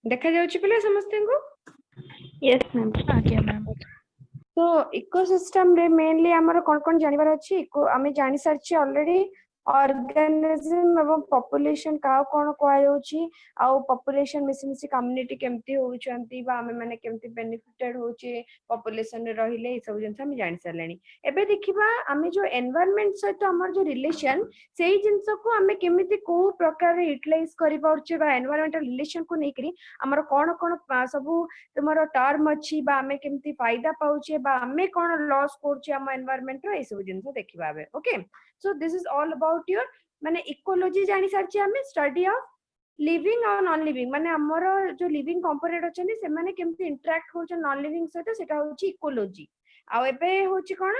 देखा जाउची पिले समस्ते को यस मैम आज्ञा मैम तो इकोसिस्टम रे मेनली हमर कोन जानिबार अछि आमे जानि सारछि ऑलरेडी ऑर्गेनिज्म एवं पॉपुलेशन का कोन कोआ जाउची आ पॉपुलेशन मिसिमिसी कम्युनिटी केमती होउचंती बा आमे माने केमती बेनिफिटेड होउची पॉपुलेशन रे रहिले ई सब जिंस हम जानि सारलेनी एबे देखिबा आमे जो एनवायरनमेंट सहित हमर जो रिलेशन सेही जिंस को आमे केमिति को प्रकार यूटिलाइज करि पाउचे बा एनवायरमेंटल रिलेशन को नेकरी हमर कोन कोन सब तुमरो टर्म अछि बा आमे केमती फायदा पाउचे बा आमे कोन लॉस करछे हम एनवायरनमेंट रो ए सब जिंस देखिबा बे okay so this is all about your माने इकोलॉजी जानि सारछी हमें स्टडी ऑफ लिविंग और नॉन लिविंग माने हमरो जो लिविंग कंपोनेंट अछनी से माने केमती इंटरैक्ट होछ नॉन लिविंग सहित सेटा होची इकोलॉजी आ एबे होची कोन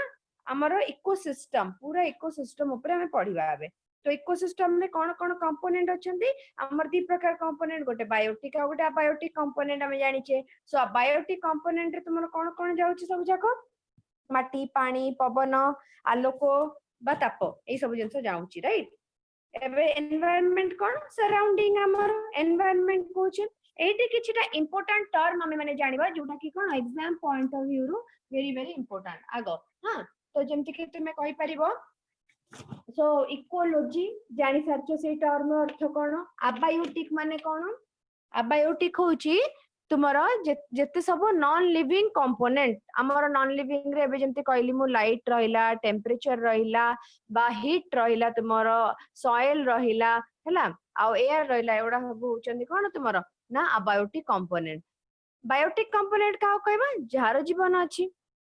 हमरो इकोसिस्टम पूरा इकोसिस्टम ऊपर हमें पढिबा आबे तो इकोसिस्टम में कोन कोन कंपोनेंट अछंती हमर दी प्रकार कंपोनेंट गोटे बायोटिक आ गोटे अबायोटिक कंपोनेंट हम जानि छे सो बायोटिक कंपोनेंट रे तुमरो कोन कोन जाउची सब जाको माटी पानी पवन आलोको बा ताप ए सब जिंस जाउची राइट एबे एनवायरनमेंट कोन सराउंडिंग हमर एनवायरनमेंट कोछ एठी किछटा इंपोर्टेंट टर्म हमें माने जानिबा जोटा कि कोन एग्जाम पॉइंट ऑफ व्यू रो वेरी वेरी इंपोर्टेंट आगो हां तो जेमति कि तुमे कहि परिबो सो इकोलॉजी जानि सारछो से टर्म अर्थ कोन अबायोटिक माने कोन अबायोटिक होची तुमरो जेते सब नॉन लिविंग कंपोनेंट हमर नॉन लिविंग रे एबे जेमते कहली मु लाइट रहिला टेम्परेचर रहिला बा हीट रहिला तुमरो सॉइल रहिला हैला आ एयर रहिला एडा सब होचंदी कोन तुमरो ना अबायोटिक कंपोनेंट बायोटिक कंपोनेंट का कहबा जहार जीवन अछि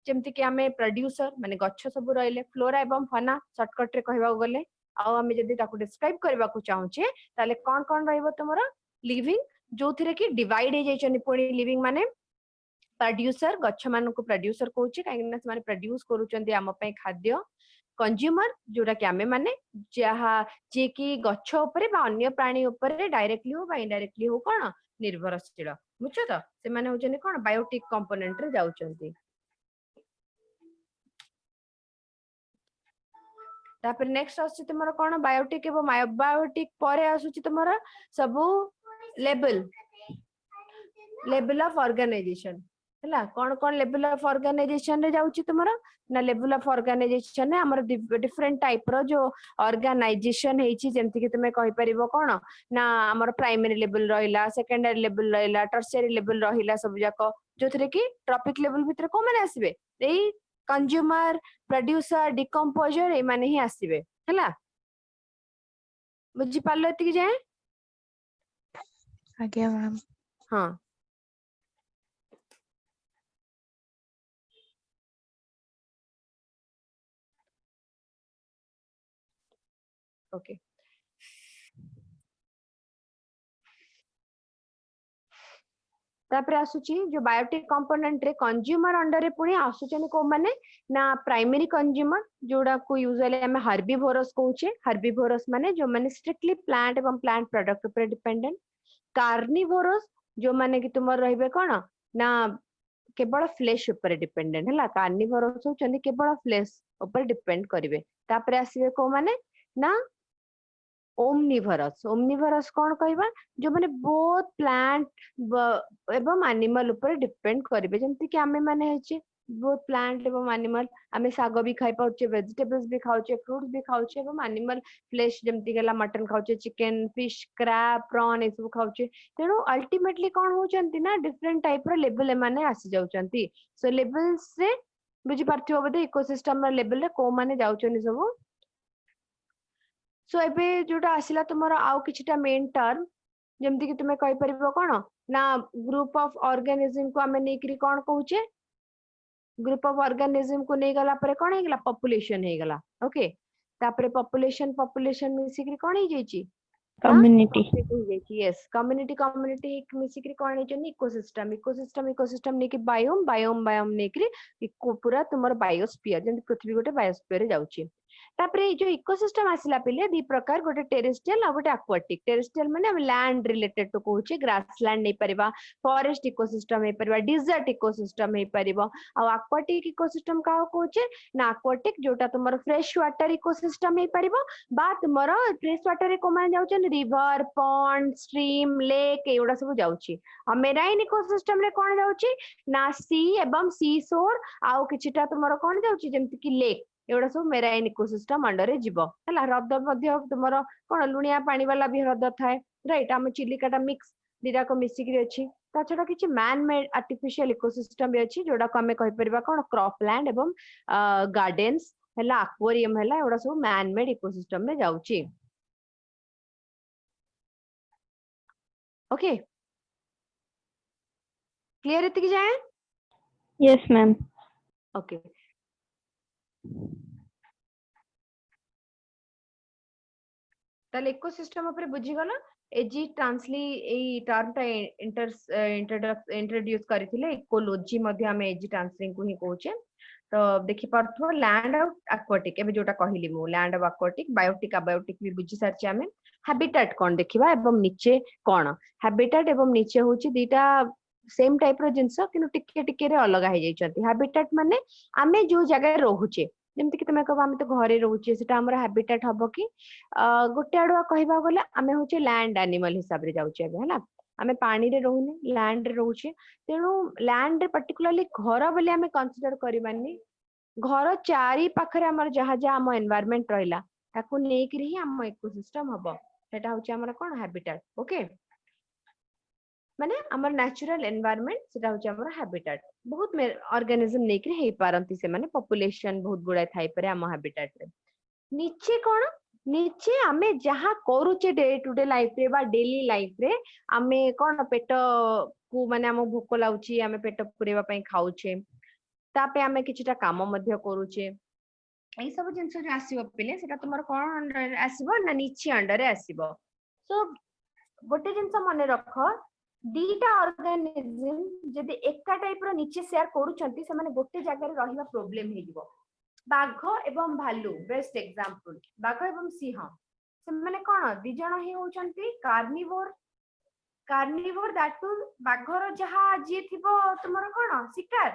जेमति कि हमें प्रोड्यूसर माने गच्छ सब रहिले फ्लोरा एवं फना शॉर्टकट रे कहबा गले आ हमें जदी ताको डिस्क्राइब करबा को चाहूचे ताले कोन कोन रहइबो तुमरो लिविंग जो थिरे कि डिवाइड हे जाइछन पुणी लिविंग माने प्रोड्यूसर गच्छ मान को प्रोड्यूसर कहूचे काइना से माने प्रोड्यूस करूचंदी हम पय खाद्य कंज्यूमर जोटा कि आमे माने जहा जे कि गच्छ ऊपर बा अन्य प्राणी ऊपर डायरेक्टली हो बा इनडायरेक्टली हो कोन निर्भरशील बुझछ त से माने होचने कोन बायोटिक कंपोनेंट रे जाउचंती तापर नेक्स्ट आसी तुमरो कोन बायोटिक एवं बायोटिक परे आसुची तुमरो सबु लेवल ऑफ ऑर्गेनाइजेशन हला कोन लेवल ऑफ ऑर्गेनाइजेशन रे जाउची तुमरो ना लेवल ऑफ ऑर्गेनाइजेशन ने हमर डिफरेंट टाइप रो जो ऑर्गेनाइजेशन हेची जेमति कि तुमे कहि परिबो कोन ना हमर प्राइमरी लेवल रहिला सेकेंडरी लेवल रहिला टर्शियरी लेवल रहिला सब जाको जोथरे कि ट्रॉपिक लेवल भीतर को माने आसीबे एई कंज्यूमर प्रोड्यूसर डिकम्पोजर ए माने ही आसीबे हला बुझी पालो एति जाय आज्ञा मैम हां ओके तापर आसुची जो बायोटिक कंपोनेंट रे कंज्यूमर अंडर रे पुणी आसुचने को माने ना प्राइमरी कंज्यूमर जोड़ा को यूजुअली हम हर्बिवोरस कहूचे हर्बिवोरस माने जो माने स्ट्रिक्टली प्लांट एवं प्लांट प्रोडक्ट ऊपर डिपेंडेंट कार्निवोरस जो माने कि तुमर रहबे कोन ना केवल फ्लेश ऊपर डिपेंडेंट हला कार्निवोरस होचंदी केवल फ्लेश ऊपर डिपेंड करिवे तापर आसीबे को माने ना ओमनिवरस कौन कहबा जो माने बोथ प्लांट एवं एनिमल ऊपर डिपेंड करिवे जेमति कि हमें माने हेची बोथ प्लांट एवं एनिमल हमें साग भी खाइ पाउचे वेजिटेबल्स भी खाउचे फ्रूट्स भी खाउचे एवं एनिमल फ्लेश जेमति गेला मटन खाउचे चिकन फिश क्रैब प्रॉन ए सब खाउचे तेनो अल्टीमेटली कौन होचंती ना डिफरेंट टाइप रो लेवल माने आसी जाउचंती सो लेवल्स से बुझी पारथियो बदे इकोसिस्टम रो लेवल रे को माने जाउचनी सब सो एबे जोटा आसिला तुमरो आउ किछटा मेन टर्म जेमति कि तुमे कहि परिबो कोन ना ग्रुप ऑफ ऑर्गेनिज्म को हमें नेकरी कोन कहूचे ग्रुप ऑफ ऑर्गेनिज्म को नै गला परे कोन हे गला पॉपुलेशन हे गला ओके तापरे पॉपुलेशन मिसिकरी कोन हे जेची कम्युनिटी यस कम्युनिटी एक मिसिकरी कोन हे जनी इकोसिस्टम नेकी बायोम नेकरी पूरा तुमर बायोस्फीयर जेंति पृथ्वी गोटे बायोस्फीयर रे जाउची तापरे जो इकोसिस्टम आसिला पिले दी प्रकार गोटे टेरेस्ट्रियल आ गोटे एक्वाटिक टेरेस्ट्रियल माने हम लैंड रिलेटेड तो कहूचे ग्रासलैंड नै परिबा फॉरेस्ट इकोसिस्टम हे परिबा डिजर्ट इकोसिस्टम हे परिबा आ एक्वाटिक इकोसिस्टम का कहूचे ना एक्वाटिक जोटा तुमरो फ्रेश वाटर इकोसिस्टम हे परिबा बा तुमरो फ्रेश वाटर रे को मान जाउछन रिवर पॉन्ड स्ट्रीम लेक एउडा सब जाउची आ मेराइन इकोसिस्टम रे कोन जाउची ना सी एवं सी शोर आउ किछिटा तुमरो कोन जाउची जेमति कि लेक एवडा सब मेराइन इकोसिस्टम अंडर रे जीव हला हृद मध्य तुमरो कोन लुणिया पानी वाला भी हृद थाए राइट हम चिलिकाटा मिक्स दिरा को मिसी कि अछि ता छडा किछि मैन मेड आर्टिफिशियल इकोसिस्टम भी अछि जोडा को हमें कहि परिबा कोन क्रॉपलैंड एवं गार्डन्स हला एक्वेरियम हला एवडा सब मैन मेड इकोसिस्टम में जाउची ओके क्लियर इतकी जाए Yes, ma'am. ओके ताले इकोसिस्टम ऊपर बुझी गला एजी ट्रांसली ए टर्म टा इंट्रोड्यूस करथिले इकोलॉजी मध्ये हम एजी ट्रांसलिंग को ही कहूचे तो देखि परथो लैंड और एक्वाटिक एबे जोटा कहिली मु लैंड और एक्वाटिक बायोटिक अबायोटिक भी बुझी सरचे हमें हैबिटेट कोन देखिबा एवं नीचे कोन हैबिटेट एवं नीचे होची दीटा सेम टाइप रो जिंस किनु टिके टिके रे अलग हे जाई छथि हैबिटेट माने आमे जो जगह रहूचे जेमति कि तुमे कहबा हम तो घरे रहूचे सेटा हमर हैबिटेट हबो कि गोटे आडुआ कहबा गले आमे होचे लैंड एनिमल हिसाब रे जाउचे हला आमे पानी रे रहूने लैंड रे रहूचे तेनु लैंड रे पर्टिकुलरली घर बोले आमे कंसीडर करिबानी घर चारि पाखरे हमर जहा जहा हम एनवायरनमेंट रहिला ताकू नेकरी ही हम इकोसिस्टम हबो सेटा होचे हमर कोन हैबिटेट ओके माने हमर नेचुरल एनवायरनमेंट सेटा होचे हमर हैबिटेट बहुत ऑर्गेनिज्म नेकरी हे पारंती से माने पॉपुलेशन बहुत गुडा थाई परे हम हैबिटेट रे नीचे कोन नीचे आमे जहा करूचे डे टू डे लाइफ रे बा डेली लाइफ रे आमे कोन पेट को माने हम भूख लाउची आमे पेट पुरेबा पई खाउचे तापे आमे किछटा काम मध्य करूचे एई सब जिंस जो आसीबो पिले सेटा तुमर कोन आसीबो ना नीचे अंडर रे आसीबो सो गोटे जिंस मने रखो दीटा ऑर्गेनिज्म जदि एका टाइप रो नीचे शेयर करूचंती से माने गोटे जगह रे रहिबा प्रॉब्लम हे जिवो बाघ एवं भालू बेस्ट एग्जांपल बाघ एवं सिंह से माने कोन दि जण हे होचंती कार्निवोर दैट टू बाघर जहा जे थिबो तुमर कोन शिकार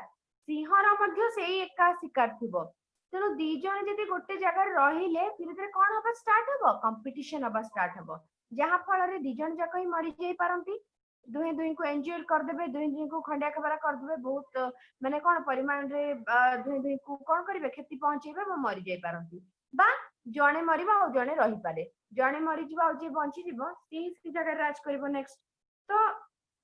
सिंहर मध्य सेही एका शिकार थिबो तेनो दि जण जदि गोटे जगह रे रहिले धीरे धीरे कोन होबा स्टार्ट होबो कंपटीशन होबा स्टार्ट होबो जहा फल रे दि जण जक ही मरि जाई पारंती दुहे दुहे को एंजॉय कर देबे दुहे दुहे को खंडिया खबरा कर देबे बहुत माने कोन परिमाण रे दुहे दुहे को कोन करिवे क्षति पहुंचेबे वो मरि जाई पारंती बा जणे मरिबा और जणे रही पारे जणे मरि जिबा और जे बंची जिवो सी जगह राज करबो नेक्स्ट तो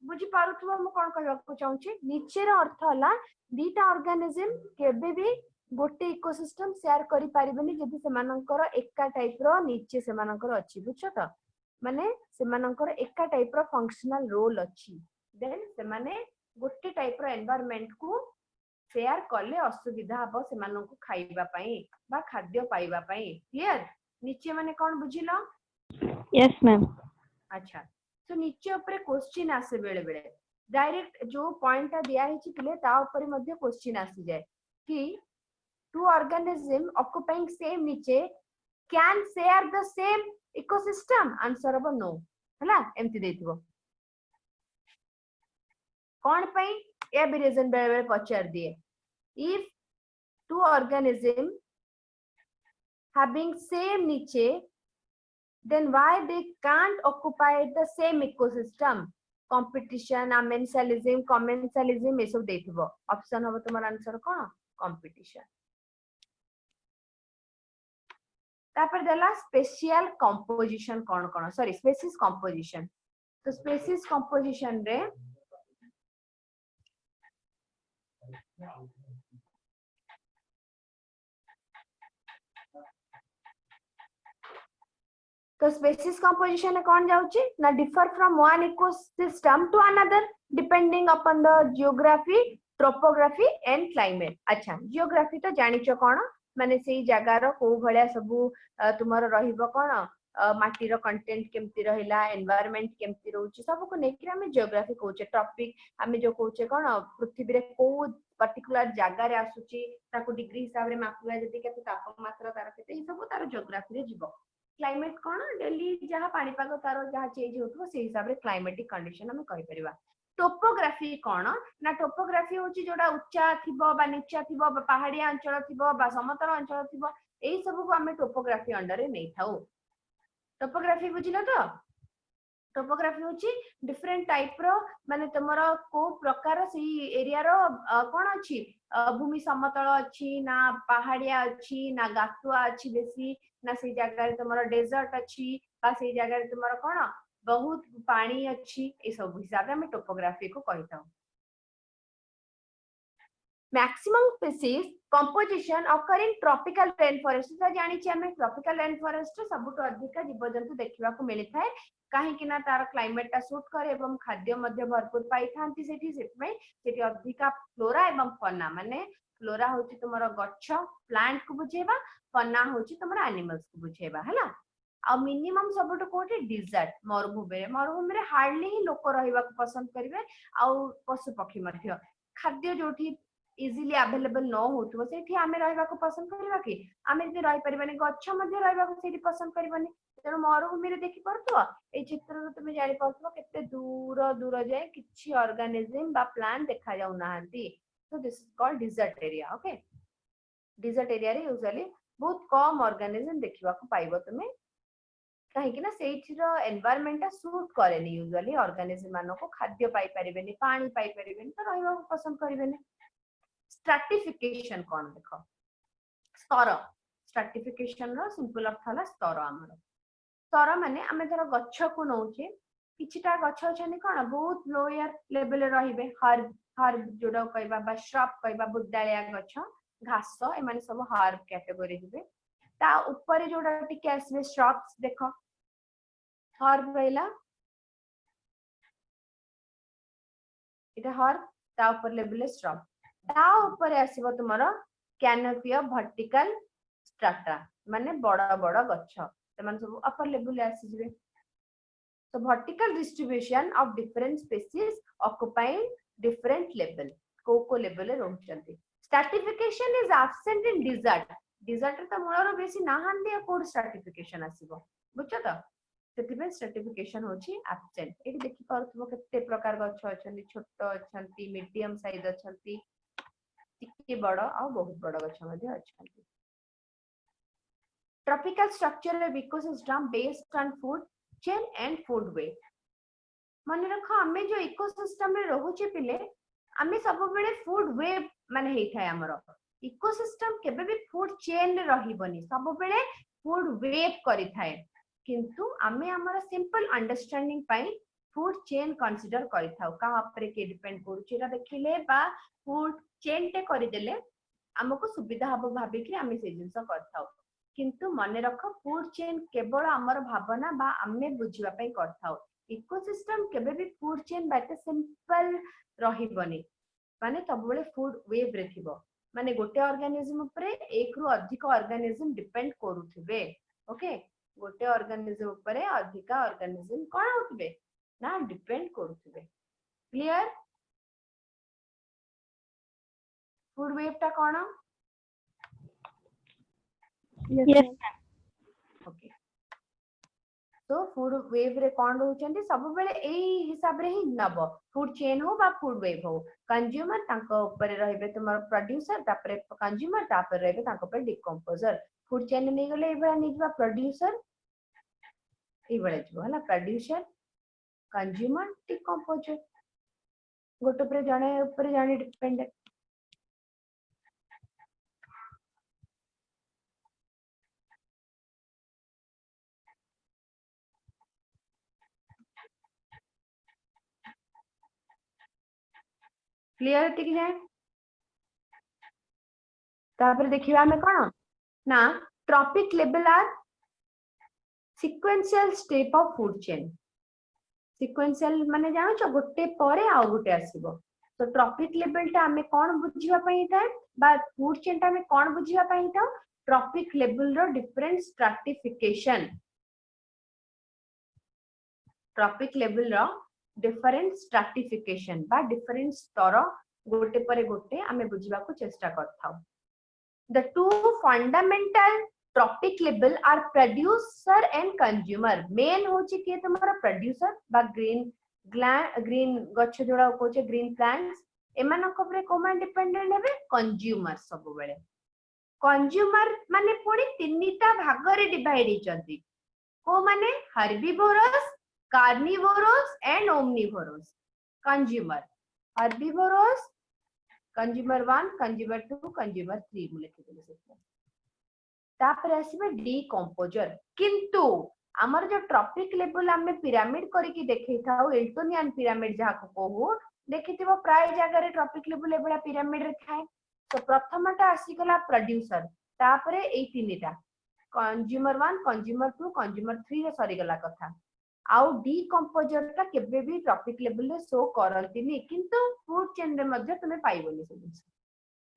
बुझी पारुथबो म कोन कहबा को चाहूची नीचे रो अर्थ हला दीटा ऑर्गेनिज्म केबे भी गोटे इकोसिस्टम शेयर करि पारिबेनी जदि सेमानकर एका टाइप रो नीचे सेमानकर अछि बुझछो त माने सेमानकर एका टाइप रो फंक्शनल रोल अछि देन सेमाने गोटे टाइप रो एनवायरनमेंट को शेयर करले असुविधा हबो सेमाननको खाइबा पई बा खाद्य पाइबा पई क्लियर नीचे माने कोन बुझिलो Yes, ma'am. अच्छा तो नीचे ऊपर क्वेश्चन आसे बेले बेले डायरेक्ट जो पॉइंट दिया हिची पिले ता ऊपर मध्ये क्वेश्चन आसी जाय कि टू ऑर्गेनिज्म ऑक्युपाइंग सेम नीचे can share the same ecosystem answer अब नो हला एमति देथिबो कोन पई ए भी रीजन बेले बेले पचार दिए if two organism having same niche then why they can't occupy the same ecosystem competition amensalism commensalism eso देथिबो ऑप्शन हो तुम्हारा आंसर कोन कंपटीशन तापर देला स्पेशल कंपोजिशन कोन कोन सॉरी स्पेसीज कंपोजिशन तो स्पेसीज कंपोजिशन रे तो स्पेसीज कंपोजिशन में कौन जाउची ना differ from one ecosystem to another depending upon the geography topography and climate अच्छा जियोग्राफी तो जानिचो कोन माने सेही जगार को भलिया सब तुमरो रहिबो कोन माटीर कंटेंट केमती रहिला एनवायरनमेंट केमती रहउची सब को नेकी हमें जियोग्राफी कहूचे टॉपिक हमें जो कहूचे कोन पृथ्वी रे को पर्टिकुलर जगह रे आसुची ताको डिग्री हिसाब रे मापवा जति केते तापमात्रा तार केते ई सब तार जियोग्राफी रे जीवो क्लाइमेट कोन डेली जहा पानी पाग तार जहा चेंज होतबो से हिसाब रे क्लाइमेटिक कंडीशन हमें कहि परिबा टोपोग्राफी कोन ना टोपोग्राफी होची जोडा उच्चा थिबो बा नीचा थिबो बा पहाड़िया अंचल थिबो बा समतल अंचल थिबो एई सब को हमें टोपोग्राफी अंडर रे नै थाउ टोपोग्राफी बुझिलो तो टोपोग्राफी होची डिफरेंट टाइप रो माने तमरो को प्रकार से एरिया रो कोन अछि भूमि समतल अछि ना पहाड़िया अछि ना गातुआ अछि बेसी ना से जगह रे तमरो डेजर्ट अछि बा से जगह रे तमरो कोन बहुत पानी अछि ए सब हिसाब रे हम टोपोग्राफी को कहिताऊ maximum species composition occur in tropical rainforest तो जानि छी हमें tropical rainforest सबुठ अधिक जीवजंतु देखिबा को मिलि थाए काहे कि ना तार क्लाइमेट ता सूट करे एवं खाद्य मध्य भरपूर पाई थांती सेठी सेटमे सेठी अधिक फ्लोरा एवं फना माने फ्लोरा होची तमरो गच्छ प्लांट को बुझेबा फना होची तमरो एनिमल्स को बुझेबा हला आ मिनिमम सबुठ कोठी डिजर्ट मरुभूमि रे हार्डली ही लोक रहिबा को पसंद करिवे आ पशु पक्षी मध्य खाद्य जोठी इजिली अवेलेबल न होतबो सेठी हमें रहबा को पसंद करबा कि हमें जे रहि परिबानी गच्छ मध्ये रहबा को सेठी पसंद करबानी तेनो मरुभूमि रे देखि परतो ए चित्र रो तुमे जानि परतो केते दूर दूर जाय किछि ऑर्गेनिज्म बा प्लांट देखा जाउ नाहंती so this is called desert area okay desert area रे यूजुअली बहुत कम ऑर्गेनिज्म देखिबा को पाइबो तुमे काहे कि ना सेठिरो एनवायरनमेंट सूट करेनी यूजुअली ऑर्गेनिज्म मानो को खाद्य पाई परिबेनी पानी पाई परिबेनी तो रहबा को पसंद करिबेनी स्ट्रैटिफिकेशन कोन देखो स्तर स्ट्रैटिफिकेशन रो सिंपल अर्थ हला स्तर हमर स्तर माने हमें धर गच्छ को नउचे किछटा गच्छ छनि कोन बहुत लोयर लेवल रहिबे हर्ब जोडा कहबा बा श्रब कहबा बुद्दालिया गच्छ घास ए माने सब हर्ब कैटेगरी हिबे ता ऊपर जोडा टिके आसबे श्रब्स देखो हर्ब रहला इटा हर्ब ता ऊपर लेवल श्रब ता ऊपर आसीबो तुमरो कैनोपी ऑफ वर्टिकल स्ट्रक्टा माने बड़ा बड़ा गच्छ तमन सब अपर लेवल आसी जिवे so vertical distribution of different species occupying different level को लेवल रे रहउचंती stratification is absent in desert त मूलर बेसी नाहंदी कोड stratification आसीबो बुझछ त सेतिबे स्ट्रैटिफिकेशन होची एब्सेंट एटी देखि परथबो केते प्रकार गच्छ अछंती छोट अछंती मीडियम साइज अछंती टिके बड़ आ बहुत बड़ गच्छ मध्ये अछंती tropical structure of ecosystem based on food chain and food web मन रखो हमें जो इकोसिस्टम रे रहउची पिले हमें सब बेले फूड वेब माने हेइ थाय हमर इकोसिस्टम केबे भी फूड चेन रे रहिबनी सब बेले फूड वेब करि थाय किंतु हमें हमर सिंपल अंडरस्टैंडिंग पाई फूड चेन कंसीडर करि थाउ का ऊपर के डिपेंड करूची एटा देखिले बा फूड चेन टे करि देले हमको सुविधा हबो भाबी कि हमें से जिंस करथाउ किंतु मन रख फूड चेन केवल हमर भावना बा हमें बुझिबा पई करथाउ इकोसिस्टम केबे भी फूड चेन बाटे सिंपल रहिबनी माने सब बेले फूड वेब रे थिबो माने गोटे ऑर्गेनिज्म ऊपर एक रु अधिक ऑर्गेनिज्म डिपेंड करूथिबे ओके गोटे ऑर्गेनिज्म ऊपर अधिक ऑर्गेनिज्म कोन होथिबे ना डिपेंड करूथिबे क्लियर फूड वेब ता कोन Yes, ma'am. ओके तो फूड वेव रे कोन रहउचंती सब बेले एई हिसाब रे ही नबो फूड चेन हो बा फूड वेव हो कंज्यूमर तांको ऊपर रहबे तुमर प्रोड्यूसर तापरे कंज्यूमर तापर रहबे तांको ऊपर डिकंपोजर फूड चेन नै गले एबा निजबा प्रोड्यूसर ए बळे जबो हला प्रोड्यूसर कंज्यूमर डिकंपोजर गोटे ऊपर जाने डिपेंड क्लियर टिक जाए तापर देखिबा हमें कोन ना trophic level are sequential step of food chain sequential माने जानो छ गोटे परे आ गोटे आसीबो तो ट्रॉपिक लेवल ता हमें कोन बुझिबा पई था बा फूड चेन ता हमें कोन बुझिबा पई था ट्रॉपिक लेवल रो डिफरेंट स्ट्रैटिफिकेशन ट्रॉपिक लेवल रो डिफरेंट स्ट्रैटिफिकेशन बा डिफरेंट स्तर गोटे परे गोटे आमे बुझिबा को चेष्टा करथाउ the two fundamental trophic level are producer and consumer मेन होची के तुम्हारा प्रोड्यूसर बा ग्रीन गछ जोड़ा कोचे ग्रीन प्लांट्स एमानक उपरे कोमा डिपेंडेंट हेबे कंज्यूमर सब बेले कंज्यूमर माने पुणी तीनटा भागरे डिवाइड हिचंती को माने herbivores carnivorous and omnivorous consumer herbivores consumer 1 consumer 2 consumer 3 मु लिखि देले से तापर आसीबे डीकंपोजर किंतु हमर जो ट्रॉपिक लेवल हमें पिरामिड करके देखै थाउ एल्टोनियन पिरामिड जहा को कहू देखिथिबो प्राय जगह रे ट्रॉपिक लेवल एबडा पिरामिड रे थाए तो प्रथमटा आसी गला प्रोड्यूसर तापरे ए तीनटा कंज्यूमर 1 कंज्यूमर 2 कंज्यूमर 3 रे सरी गला कथा आउ डीकंपोजर ता केबे भी ट्रॉपिक लेवल रे शो करंतिनी किंतु फूड चेन रे मध्ये तुमे पाइबोनी से जिंस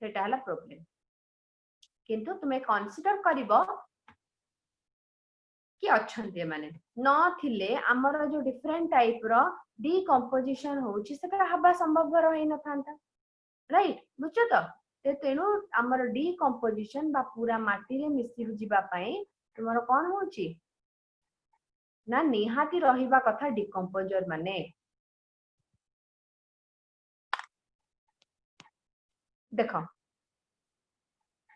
सेटा हला प्रॉब्लम किंतु तुमे कंसीडर करिवो कि अच्छन्ते माने न थिले हमर जो डिफरेंट टाइप रो डीकंपोजिशन होउची सेटा हबा संभव रहि न थांता राइट बुझो तो तेनु हमर डीकंपोजिशन बा पूरा माटी रे मिसी जिबा पई तुमरो कोन होउची ना निहाती रहिबा कथा डीकंपोजर माने देखो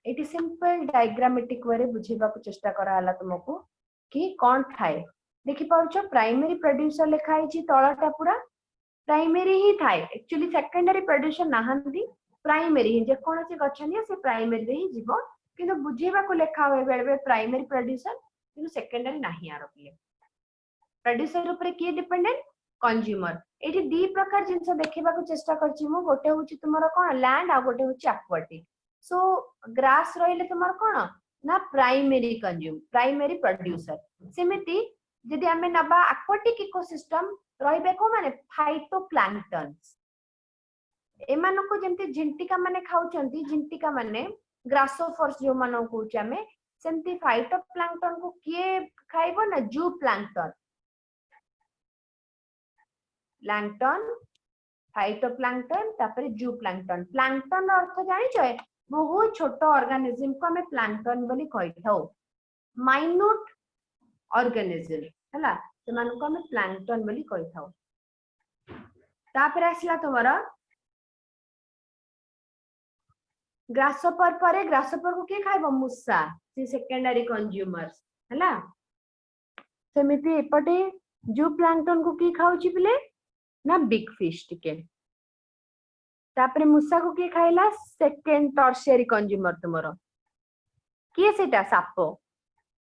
एटी सिंपल डायग्रामेटिक वे बुझेबा को चेष्टा करा हला तुमको कि कौन थाए देखि पाउछो प्राइमरी प्रोड्यूसर लिखाई छी तळटा पूरा प्राइमरी ही थाए एक्चुअली सेकेंडरी प्रोड्यूसर नाहंती प्राइमरी ही जे कोन से गछनिया से प्राइमरी रे ही जीवो किंतु बुझेबा को लेखा होय बेले प्राइमरी प्रोड्यूसर किंतु सेकेंडरी नाही आरो पिए प्रोड्यूसर ऊपर के डिपेंडेंट कंज्यूमर एटी दी प्रकार जिंस देखिबा को चेष्टा करछि मु गोटे होछि तुमरो कोन लैंड आ गोटे होछि एक्वाटिक सो ग्रास रहिले तुमर कोन ना प्राइमरी कंज्यूम प्राइमरी प्रोड्यूसर सेमिति जदि हमें नबा एक्वाटिक इकोसिस्टम रहिबे को माने फाइटोप्लैंक्टन्स एमानो को जेंति झिंटिका माने खाउचंती झिंटिका माने ग्रासोफर्स जो मानो कहउछ हमें सेमति फाइटोप्लैंक्टन को किए खाइबो ना जू प्लैंक्टन प्लैंक्टन फाइटोप्लैंक्टन तापर जू प्लैंक्टन प्लैंक्टन अर्थ जानि छय बहुत छोट ऑर्गेनिज्म को हमें प्लैंक्टन बोली कहि थाउ माइन्यूट ऑर्गेनिज्म हला सेमान को हमें प्लैंक्टन बोली कहि थाउ तापर आसला तमरा ग्रासोपर परे ग्रासोपर को के खाइबो मुसा से सेकेंडरी कंज्यूमर्स हला सेमिति एपटे जू प्लैंक्टन को की खाउची बिले ना बिग फिश टिके तापरे मुसा को के खाइला सेकेंड टर्शियरी कंज्यूमर तुमरो किए सेटा सापो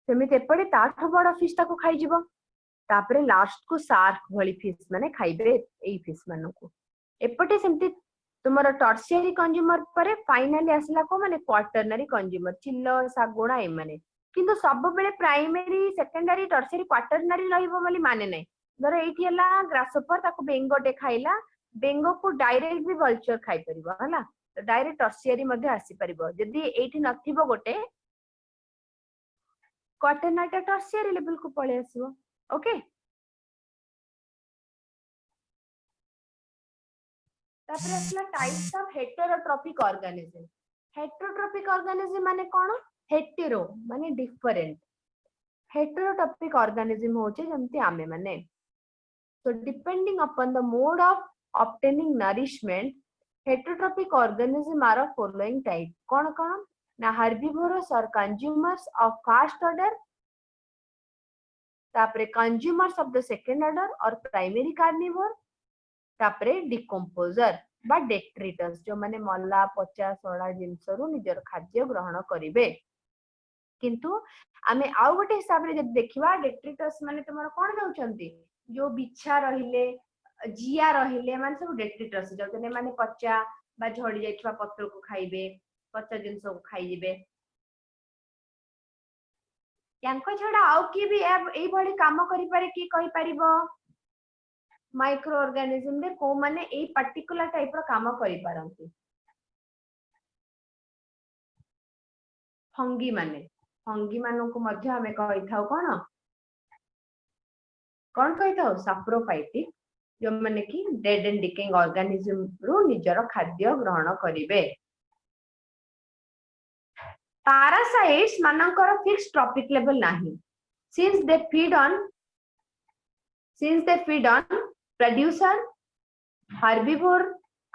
सेमिते एपटे ताठो बड़ फिश ताको खाइ जिवो तापरे लास्ट को शार्क भली फिश माने खाइबे एई फिश मानो को एपटे सेमति तुमरो टर्शियरी कंज्यूमर परे फाइनली आसला को माने क्वार्टरनरी कंज्यूमर चिल्लो सागोडा ए माने किंतु सब बेले प्राइमरी सेकेंडरी टर्शियरी क्वार्टरनरी रहिबो बोली माने नै धर एठी हला ग्रासोपर ताको बेंगोटे खाइला बेंगो को डायरेक्ट भी वल्चर खाइ परिबो हला तो डायरेक्ट टर्शियरी मध्ये आसी परिबो जदी एठी नथिबो गोटे क्वार्टरनरी टर्शियरी लेवल को पळे आसीबो ओके तापर असला टाइप्स ऑफ हेटेरोट्रॉपिक ऑर्गेनिज्म माने कोन हेटेरो माने डिफरेंट हेटेरोट्रॉपिक ऑर्गेनिज्म होचे जमती आमे माने so depending upon the mode of obtaining nourishment heterotrophic organisms are of following type kon na herbivores or consumers of first order tapre consumers of the second order or primary carnivore tapre decomposer ba detritus जो माने मल्ला पचा सड़ा जिंस रु निजर खाद्य ग्रहण करिवे किंतु आमे आउ गोटे हिसाब रे जब देखिबा डेट्रिटस माने तमरो कोन जाउचंती जो बिछा रहिले जिया रहिले माने सब डेट्रिटस जने माने पचा बा झड़ी जाइछवा पत्र को खाइबे पचा जिंस को खाइबे यांको छडा आउ की भी एई भली काम करि पारे की कहि परिबो माइक्रो ऑर्गेनिज्म रे को माने एई पर्टिकुलर टाइप रो काम करि पारंती फंगी मानो को मध्य हमें कहि थाउ कोन कौन कही था साप्रोफाइटिक जो माने कि डेड एंड डिकेइंग ऑर्गेनिज्म रु निजर खाद्य ग्रहण करिवे पैरासाइट्स मानकर फिक्स ट्रॉपिक लेवल नाही since they feed on producer herbivore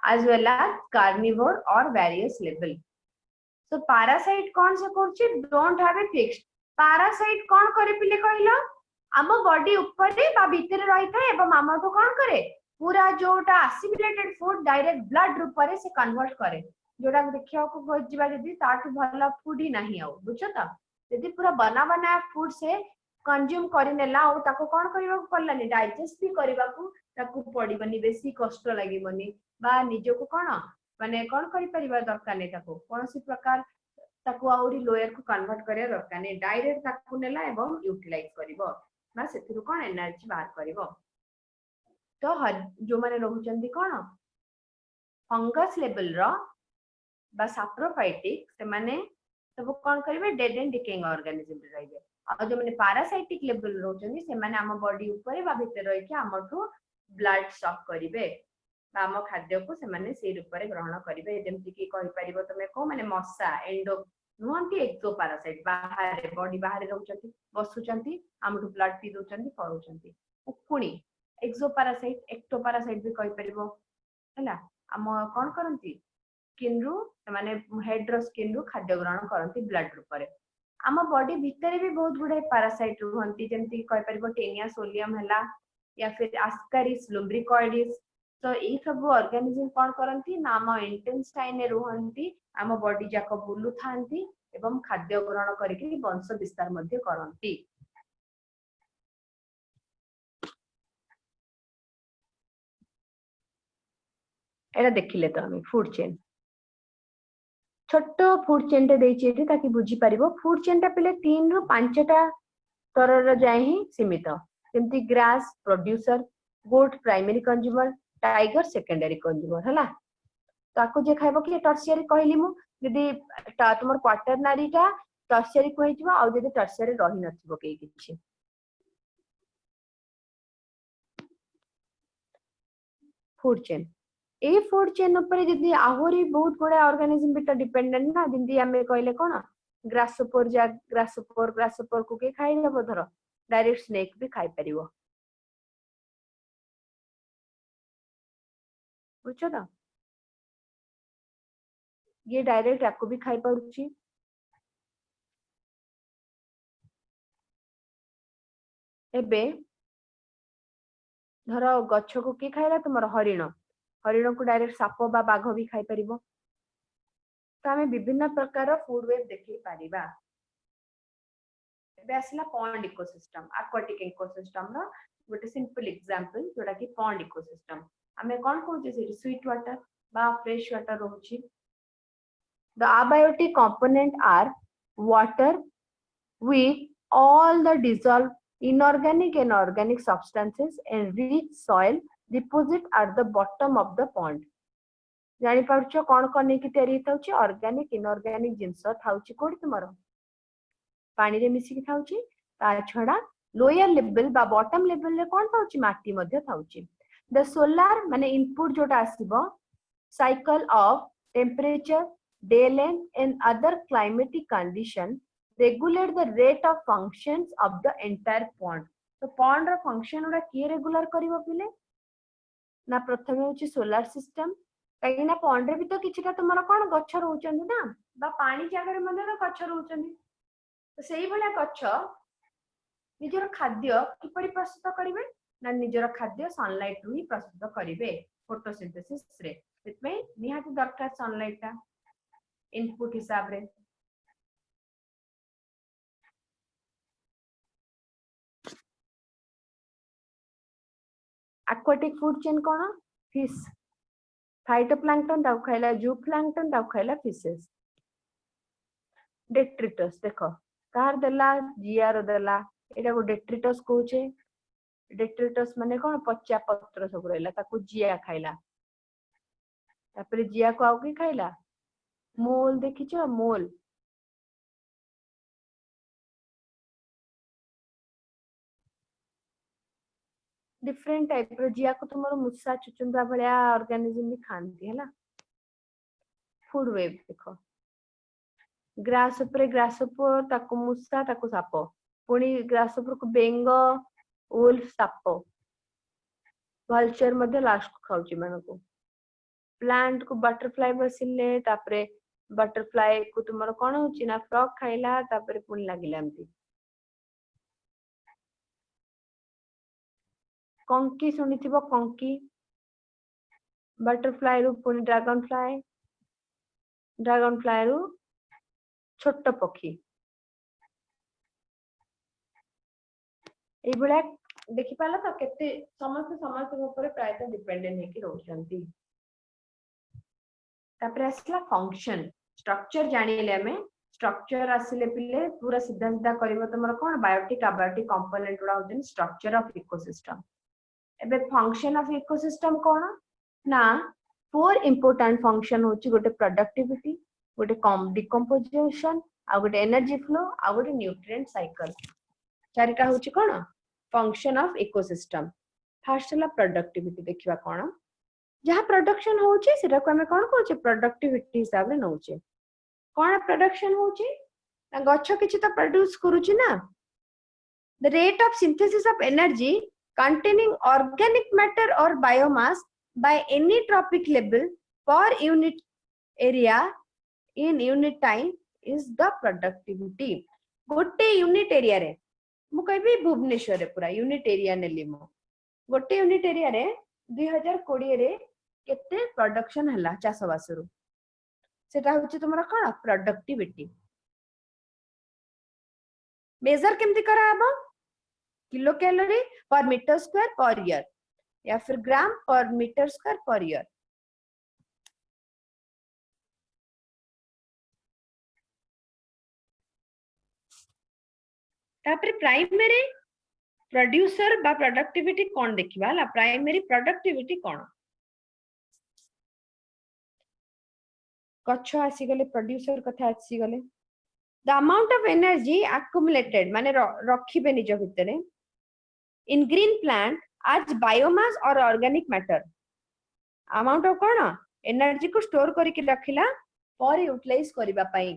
as well as carnivore or various level so parasite कौन से करछि don't have a fixed parasite कौन करे पिले कहलो आम बॉडी ऊपर बा भीतर रही था एवं आम को कौन करे पूरा जोटा असिमिलेटेड फूड डायरेक्ट ब्लड रूप से से कन्वर्ट करे जोटा देखिया को खोजिबा जदी ताठु भला फूड ही नहीं आउ बुझो त जदी पूरा बना बना फूड से कंज्यूम करि नेला और ताको कोन करिवा पड़लानी डाइजेस्ट भी करबा को ताको पड़िबनी बेसी कष्ट लागिबनी बा निजो को कोन माने कोन करि परिबा दरकार नै ताको कोनसी प्रकार ताको आउरी लोयर को कन्वर्ट करिया दरकार नै डायरेक्ट ताको नेला एवं यूटिलाइज करिवो बा सेथिरु कोन एनर्जी बाहर करिवो तो जो माने रहउचंदी कोन फंगस लेवल रो बा सैप्रोफाइटिक से माने सब कोन करिवे डेड एंड डिकेइंग ऑर्गेनिज्म रहिबे आ जो माने पैरासाइटिक लेवल रहउचंदी से माने हम बॉडी ऊपर बा भीतर रहि के हमठु ब्लड सक करिवे बा हम खाद्य को से माने से रूप रे ग्रहण करिवे जेमति की कहि परिबो तमे को माने मस्सा एंडो नुहंती एक्टो पैरासाइट बाहर बॉडी बाहर रहउचंती बसुचंती हमठु ब्लड पी दोचंती पळुचंती उकुणी एक्सो पैरासाइट एक्टो पैरासाइट भी कहि परिबो हला हम कोन करंती स्किन रु माने हेड रो स्किन रु खाद्य ग्रहण करंती ब्लड रूप रे आम बॉडी भीतर भी बहुत गुडे पैरासाइट रुहंती जेमति कहि परिबो टेनिया सोलियम हला या फिर आस्कारिस लुम्ब्रिकॉइडिस तो ई सब ऑर्गेनिज्म कोन करंती नाम इंटेस्टाइन रे रुहंती आम बॉडी जाको बुलु थांती एवं खाद्य ग्रहण करके वंश विस्तार मध्ये करंती एटा देखिले तो हम फूड चेन छोट फूड चेन टे देछि एठी ताकि बुझी परिबो फूड चेन टा पले 3 रु 5 टा स्तर जाय ही सीमित जेमति ग्रास प्रोड्यूसर गोट primary consumer tiger secondary consumer हला ताको जे खाइबो कि टर्शियरी कहली मु यदि तुमर क्वाटरनरी टा टर्शियरी कोइ जिवो आ जदि टर्शियरी रहि नथिबो के किछि food chain A food chain ऊपर जदि आहुरी बहुत गुडे ऑर्गेनिज्म बिटा डिपेंडेंट ना जिंदी हमें कहले कोन ग्रासोपोर को के खाइ देबो धर डायरेक्ट स्नेक भी खाइ परिबो बुझो ना ये डायरेक्ट आपको भी खाइ पड़ुची एबे धर गच्छ को के खाइला तुमर हरिण हरिण को डायरेक्ट साप बा बाघ भी खाइ परिबो तो हमें विभिन्न प्रकार फूड वेब देखि परिबा एबे असला पॉन्ड इकोसिस्टम एक्वाटिक इकोसिस्टम रो गोटे सिंपल एग्जांपल जोडा कि पॉन्ड इकोसिस्टम हमें कोन कहू जे स्वीट वाटर बा फ्रेश वाटर रहउची the abiotic component are water with all the dissolved inorganic and organic substances and rich soil deposit at the bottom of the pond जानि पाउछ कोन कोन की तयारी थाउची ऑर्गेनिक इनऑर्गेनिक जिंस थाउची कोड तुमरो पानी रे मिसी की थाउची ता छडा लोअर लेवल बा बॉटम लेवल रे कोन थाउची माटी मध्ये थाउची द सोलार माने इनपुट जोटा आसीबो cycle of temperature day length and other climatic condition regulate the rate of functions of the entire pond so pond ro function ora की रेगुलर करिवो पिले ना प्रथमे होची सोलार सिस्टम काई ना पॉन्ड रे भी तो किछटा तुमरा कोन गच्छ रहउचंदी ना बा पानी जागा रे मध्ये ना गच्छ रहउचंदी तो सेही भला गच्छ निजर खाद्य किपरि प्रस्तुत करिवे ना निजर खाद्य सनलाइट रु ही प्रस्तुत करिवे फोटोसिंथेसिस रे इतमे निहाती दरकार सनलाइट ता इनपुट हिसाब रे aquatic food chain कोन फिश फाइटोप्लैंक्टन ताउ खाइला जूप्लैंक्टन ताउ खाइला फिशेस डेट्रिटस देखो कार देला जियार देला एटा को डेट्रिटस कहूचे डेट्रिटस माने कोन पच्चा पत्र सब रहला ताको जिया खाइला तापर जिया को आउ की खाइला मोल देखिछो मोल डिफरेंट टाइप रो जिया को तुमरो मुसा चुचुंदा भलिया ऑर्गेनिज्म भी खांती है ना फूड वेब देखो ग्रास ऊपर ताको मुसा ताको साप पुणी ग्रास ऊपर को बेंग वुल्फ साप वल्चर मध्ये लास्ट को खाउची मानो को प्लांट को बटरफ्लाई बसिले तापरे बटरफ्लाई को तुमरो कोन होची ना फ्रॉग खाइला तापरे पुणी लागिला एमती कंकी सुनिथिबो कंकी बटरफ्लाई रु पुणी ड्रैगन फ्लाई रु छोट पक्षी ए बळा देखि पाला तो केते समस्त समस्त ऊपर प्रायतः डिपेंडेंट है कि रोचंती तापरे असला फंक्शन स्ट्रक्चर जानिले हमें स्ट्रक्चर आसिले पिले पूरा सीधा सीधा करबो तमरो कोन बायोटिक अबायोटिक कंपोनेंट उडा होजन स्ट्रक्चर ऑफ इकोसिस्टम एबे फंक्शन ऑफ इकोसिस्टम कोन ना फोर इंपोर्टेंट फंक्शन होची गोटे प्रोडक्टिविटी गोटे डिकम्पोजिशन आ गोटे एनर्जी फ्लो आ गोटे न्यूट्रिएंट साइकिल चारिटा होची कोन फंक्शन ऑफ इकोसिस्टम फर्स्ट हला प्रोडक्टिविटी देखिबा कोन जहाँ प्रोडक्शन होची सेटा को हमें कोन कहूचे प्रोडक्टिविटी हिसाब रे नउचे कोन प्रोडक्शन होची ना गच्छ किछि तो प्रोड्यूस करूची ना the rate of synthesis of energy containing organic matter or biomass by any trophic level per unit area in unit time is the productivity गोटे यूनिट एरिया रे मु कहबी भुवनेश्वर रे पूरा यूनिट एरिया नेली मो गोटे यूनिट एरिया रे 2020 रे केते प्रोडक्शन हला चाषबास रु सेटा होची तुमरा कोन प्रोडक्टिविटी मेजर केमति करा हबो किलो कैलोरी पर मीटर स्क्वायर पर ईयर या फिर ग्राम पर मीटर स्क्वायर पर ईयर तापर प्राइमरी प्रोड्यूसर बा प्रोडक्टिविटी कोन देखिबा ला प्राइमरी प्रोडक्टिविटी कोन कच्छ आसी गले प्रोड्यूसर कथा आसी गले the amount of energy accumulated माने रखिबे निज भितरे in green plant as biomass or organic matter amount of cone energy को स्टोर करिके रखिला पर यूटिलाइज करिबा पई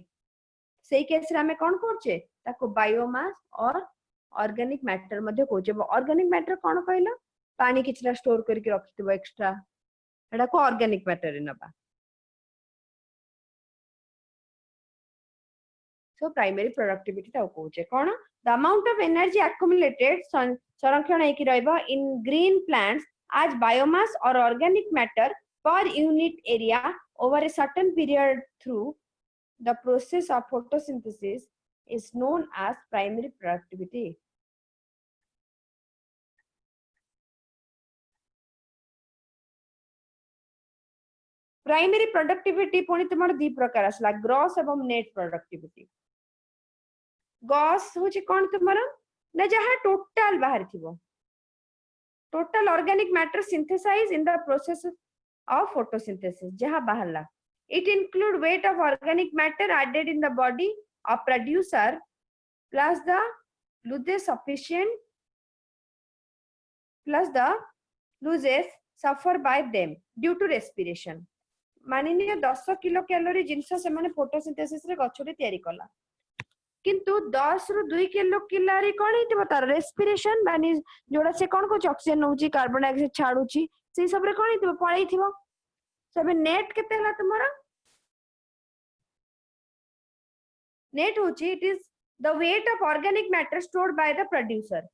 सेही केस रे हमें कोन करछे ताको बायोमास और ऑर्गेनिक मैटर मध्ये कोचे ऑर्गेनिक मैटर कोन कहला पानी किछला स्टोर करिके रखितबो एक्स्ट्रा एडा को ऑर्गेनिक मैटर रे नबा so primary productivity ता कोचे कोन the amount of energy accumulated संरक्षण है कि रहबा in green plants as biomass or organic matter per unit area over a certain period through the process of photosynthesis is known as primary productivity primary productivity पुणी तुमर दी प्रकार असला gross एवं net productivity gross होची कोन तुमर ना जहाँ total बाहर थिबो total organic matter synthesize in the process of photosynthesis जहाँ बाहरला it include weight of organic matter added in the body of producer plus the losses sufficient plus the losses suffer by them due to respiration मानिनिया 10 kilo calorie जिंस से माने photosynthesis रे गछरे तयारी कला किंतु 10 रु 2 किलो कैलोरी कोन हितबो तार रेस्पिरेशन माने जोडा से कोन को ऑक्सीजन नउची कार्बन डाइऑक्साइड छाडुची से सब रे कोन हितबो पळै थिबो सब नेट केते हला तुमरा नेट होची it is the weight of organic matter stored by the producer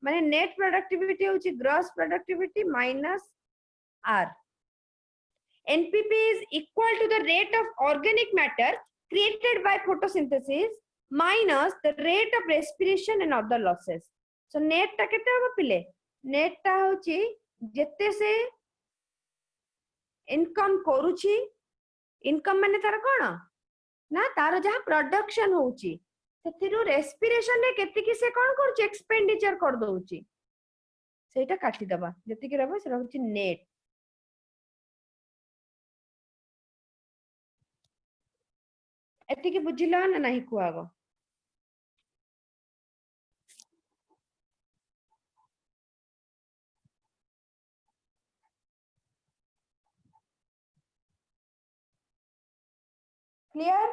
माने नेट प्रोडक्टिविटी होची gross productivity minus R NPP is equal to the rate of organic matter created by photosynthesis minus the rate of respiration and other losses. So net टा केते होबो पिले net टा होची जेते से इनकम करूची इनकम माने तार कोन ना तार जहा प्रोडक्शन होची सेतिरु रेस्पिरेशन ने केते कि से कोन करची एक्सपेंडिचर कर दोची सेटा काटी दबा जति कि रहबो से होची नेट एति कि बुझिला ना नहीं कुआगो Clear?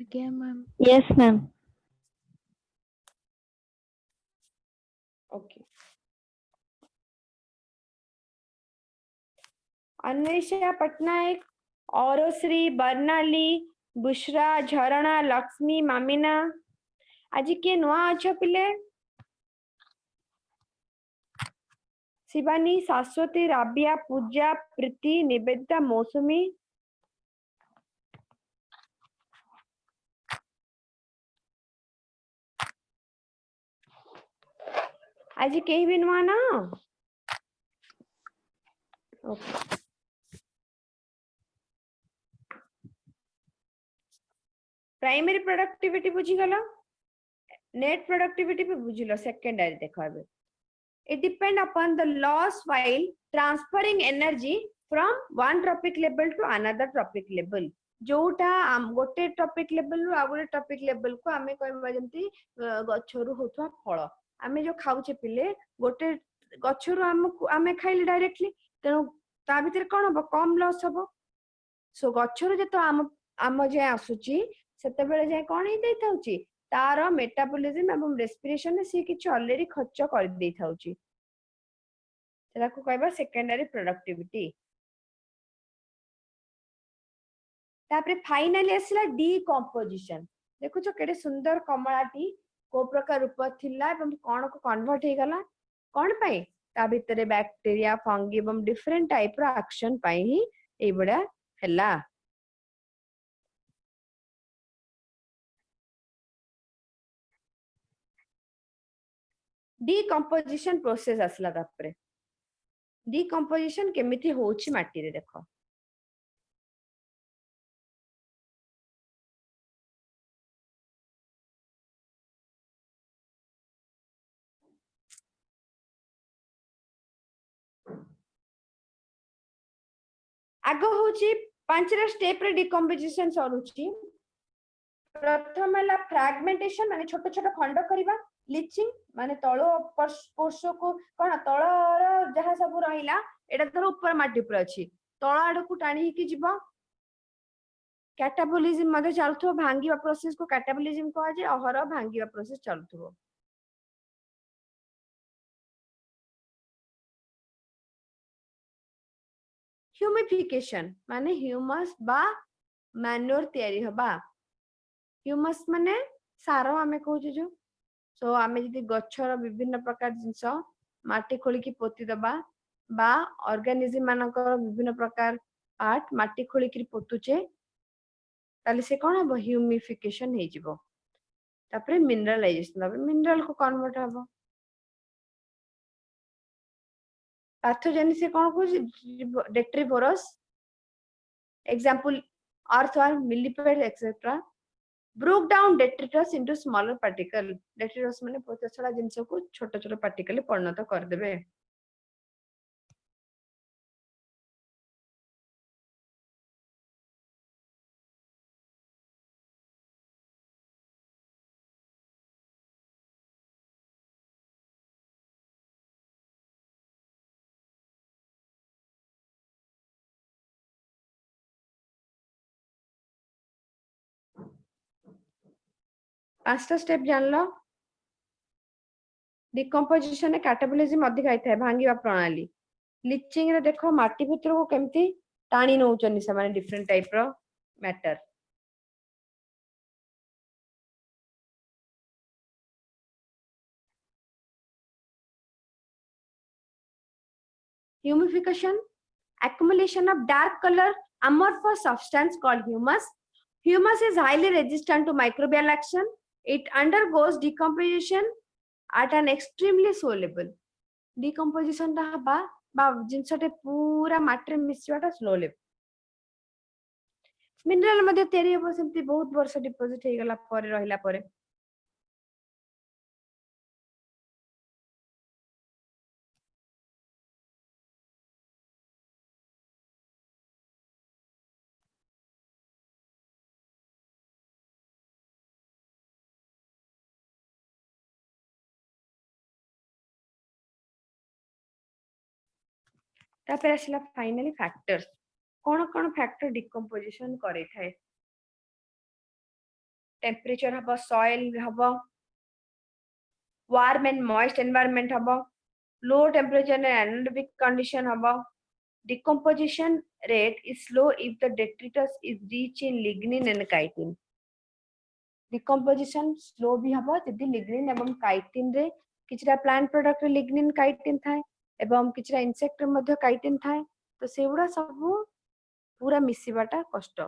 Again, ma'am. Yes, ma'am. Okay. Anvesha Patnaik, औरश्री, Barnali, Bushra, झरणा, Lakshmi, मामिना। आज किए नुआ अच्छा पिले? शिवानी, शाश्वती, राबिया, पूजा, प्रीति, निवेदिता, मौसुमी। आज कहीं भी नुआ ना? Okay. प्राइमरी प्रोडक्टिविटी बुझीगला, नेट प्रोडक्टिविटी भी बुझिलो सेकेंडरी देखो एबे। It depend upon the loss while transferring energy from one tropic level to another tropic level. जोटा गोटे टॉपिक लेवल रु आ गोटे टॉपिक लेवल को आमे कहबा जेंती गछरु होतवा फळ आमे जो खाउचे पिले गोटे गछरु आमे खाइले डायरेक्टली तेनु ता भीतर कोन हबो कम लॉस हबो। सो गछरु जेतो आम जे आसुची सेते बेले जे कोन हे दैथाउची तार मेटाबॉलिज्म एवं रेस्पिरेशन से किछ ऑलरेडी खर्च कर दैथाउची सेटा को कहबा सेकेंडरी प्रोडक्टिविटी। तापरे फाइनली आसला डीकंपोजिशन। देखो जो केडे सुंदर कमलाटी को प्रकार रूप थिला एवं कोन को कन्वर्ट हे गला कोन पई ता भितरे बैक्टीरिया फंगी एवं डिफरेंट टाइप रो एक्शन पई ही ए बडा हैला। डीकंपोजिशन प्रोसेस आसला तापरे डीकंपोजिशन केमिति होची माटी रे देखो। आगो होची पांचरा स्टेप रे डीकंपोजिशन सरुची। प्रथम हला फ्रैगमेंटेशन माने छोट छोट खंड करिबा, लिचिंग माने तळो पोर्श को कोन तळर जहा सब रहिला एटा धर ऊपर माटी पर अछि तळ आड को टाणी कि जीवो। कैटाबोलिज्म मध्ये चलथो भांगीवा प्रोसेस को कैटाबोलिज्म कहा जे अहर भांगीवा प्रोसेस चलथो। ह्यूमिफिकेशन माने ह्यूमस बा मैन्योर तयारी हबा। ह्यूमस माने सारो आमे कहू जो सो आमे जदी गच्छर विभिन्न प्रकार जिंस माटी खोली की पोती दबा बा ऑर्गेनिज्म मानकर विभिन्न प्रकार पार्ट माटी खोली की पोतुचे ताले से कोन हबो ह्यूमिफिकेशन हे जिवो। तापरे मिनरलाइजेशन हबो मिनरल को कन्वर्ट हबो। पैथोजेनेसिस कोन को detritivorous example earthworm millipede etcetera broke down detritus into smaller particle। detritus माने पोते छड़ा जिंस को छोट छोट पार्टिकल परिणत कर देबे। पांचटा स्टेप जानलो। डिकंपोजिशन में कैटाबोलिज्म अधिक आइथा है भांगीवा प्रणाली। लिचिंग रे देखो माटी भीतर को केमती टाणी नउचनी से माने डिफरेंट टाइप रो matter. Humification accumulation of dark color amorphous substance called humus। Humus is highly resistant to microbial action। It undergoes decomposition at an extremely slow level। Decomposition ता बा जिनसटे पूरा माटी मिसवाटा स्लो लेवल। मिनरल मध्ये तयारी हो सेमती बहुत वर्ष डिपोजिट हे गला परे रहिला परे। तापर आसला फाइनली फैक्टर्स कौन फैक्टर डिकम्पोजिशन करे थाए टेम्परेचर हबो सॉइल हबो वार्म एंड मॉइस्ट एनवायरनमेंट हबो low temperature and anaerobic condition हबो decomposition rate is slow if the detritus is rich in lignin and chitin decomposition slow भी हबो यदि lignin एवं chitin रे किछरा plant product रे lignin chitin थाए एवं किछरा insect रे मध्य chitin थाए तो सेउडा सब पूरा मिसिबाटा कष्ट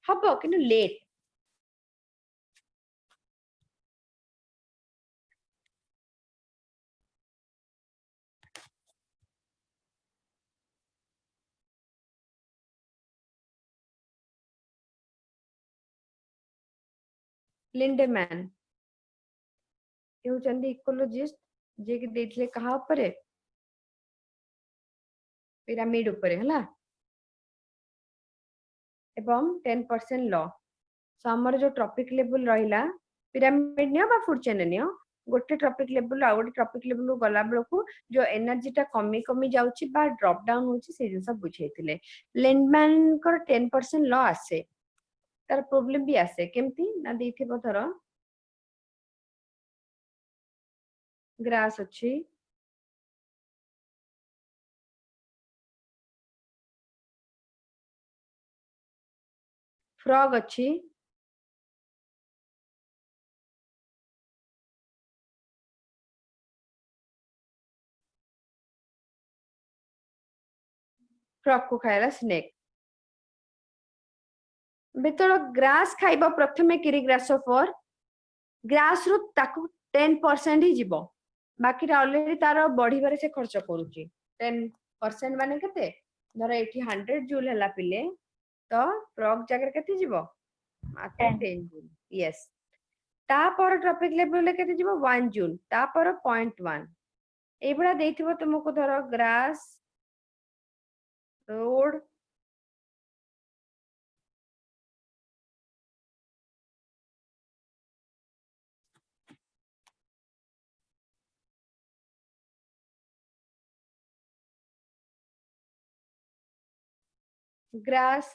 हबो किनु लेट लिंडेमैन ये होचंदी इकोलॉजिस्ट जे कि देथिले कहा ऊपर पिरामिड ऊपर हला एवं 10% लॉ सो हमर जो ट्रॉपिक लेवल रहिला पिरामिड नियो बा फूड चेन नियो गोटे ट्रॉपिक लेवल आ गोटे ट्रॉपिक लेवल गला बेलको जो एनर्जी टा कमी कमी जाउची बा ड्रॉप डाउन होची से जिंस बुझेइतिले लेंडमैन को 10% लॉ आसे तार प्रॉब्लम भी आसे केमती ना देथिबो धर ग्रास अछि फ्रॉग अछि फ्रॉग को खायला स्नेक बेतळ ग्रास खाइबो प्रथमे किरी ग्रासोफर ग्रास रु ताकू 10% ही जीवो बाकी ऑलरेडी तार बढ़िबारे से खर्च करूची 10% माने केते धर एठी 100 जूल हला पिले तो फ्रॉग जगह केते जीवो मात्र 10 जूल यस ता पर ट्रॉपिक लेवल केते जीवो 1 जूल ता पर 0.1 एबडा देथिबो तुमको धर ग्रास रोड ग्रास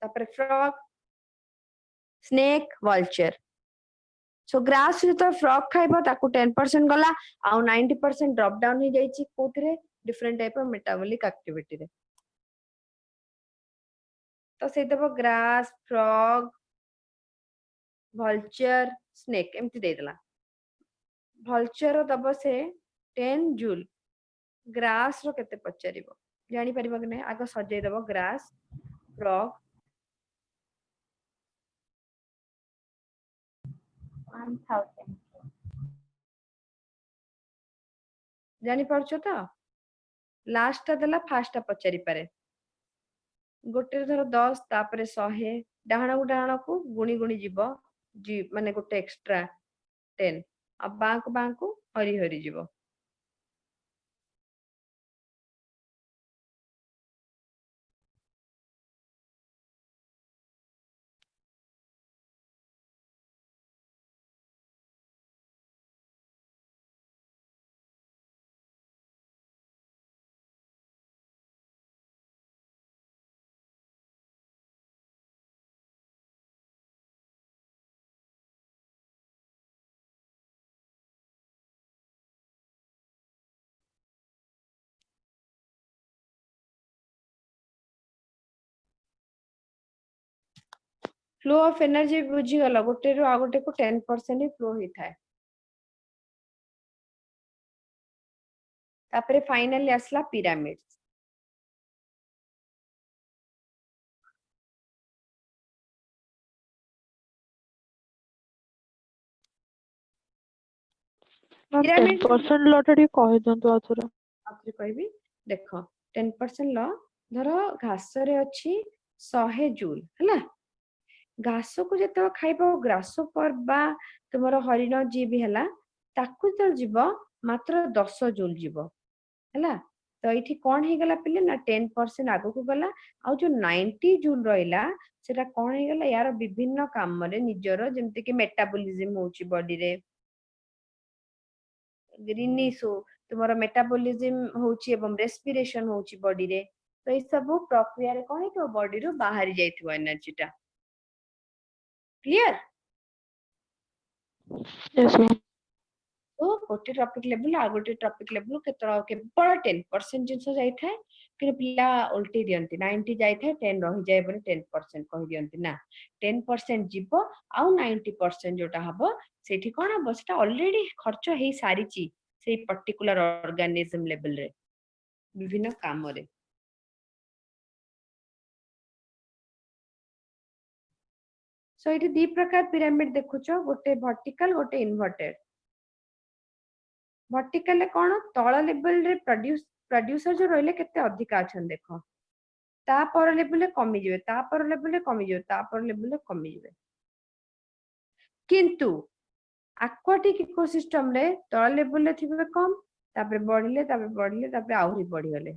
तापर frog snake vulture so grass तो फ्रॉग खाइबो ताकू 10% गला आ 90% ड्रॉप डाउन हो जाईची कोथरे different type of metabolic activity रे तो से देबो ग्रास फ्रॉग वल्चर स्नेक एमती दे देला वल्चर दबो से 10 जूल ग्रास रो केते पचारिबो जानि परिबो कि नै आगो सजै देबो ग्रास फ्रॉग 1000 जानि परछो तो लास्ट देला फास्ट पचारि पारे गोटे धर 10 तापरे 100 डाहण डाहण को गुणी गुणी जीवो जी माने गोटे एक्स्ट्रा 10 अब बांक को हरी हरी जीवो फ्लो ऑफ एनर्जी बुझी गला गोटे रो आ गोटे को 10% ही फ्लो ही थाए तापरे फाइनली आसला पिरामिड पिरामिड 10% लॉ टी कहि दंतु आथुरा आपरे कहबी देखो 10% लॉ धरो घास रे अछि 100 जूल हला घास को जतो खाइबो ग्रासो पर बा तुमरो हरिण जी भी हला ताकू तो जीव मात्र 10 जूल जीव हला तो एठी कोन हे गला पिले ना 10% आगो को गला आ जो 90 जूल रहिला सेटा कोन हे गला यार विभिन्न काम रे निजरो जेमते कि मेटाबॉलिज्म होची बॉडी रे ग्रीनिश हो तुम्हारा मेटाबॉलिज्म होची एवं रेस्पिरेशन होची बॉडी रे तो ये सब प्रक्रिया रे कोन है बॉडी रो बाहरी जाइथिबो एनर्जी टा क्लियर Yes, ma'am. तो गोटे टॉपिक लेवल आ गोटे टॉपिक लेवल केवल 10% जिनस जाइए कि पिला उल्टी दियंती 90 जाइए 10 रही जाए बोले 10% कहि दियंती ना 10% जीव आउ 90% जोटा हबो सेठी कोन हबो सेटा ऑलरेडी खर्च हे सारीची से पर्टिकुलर ऑर्गेनिज्म लेवल रे विभिन्न काम रे सो इटी दी प्रकार पिरामिड देखुचो गोटे वर्टिकल गोटे इन्वर्टेड वर्टिकल कौन तल लेवल रे प्रोड्यूसर जो रहिले केते अधिका अछन देखो ता पर लेवल रे कमी जिवे ता पर लेवल रे कमी जिवे ता पर लेवल रे कमी जिवे किंतु एक्वाटिक इकोसिस्टम रे तल लेवल रे थिबे कम तापर बढ़िले तापर आहुरी बढ़ी गले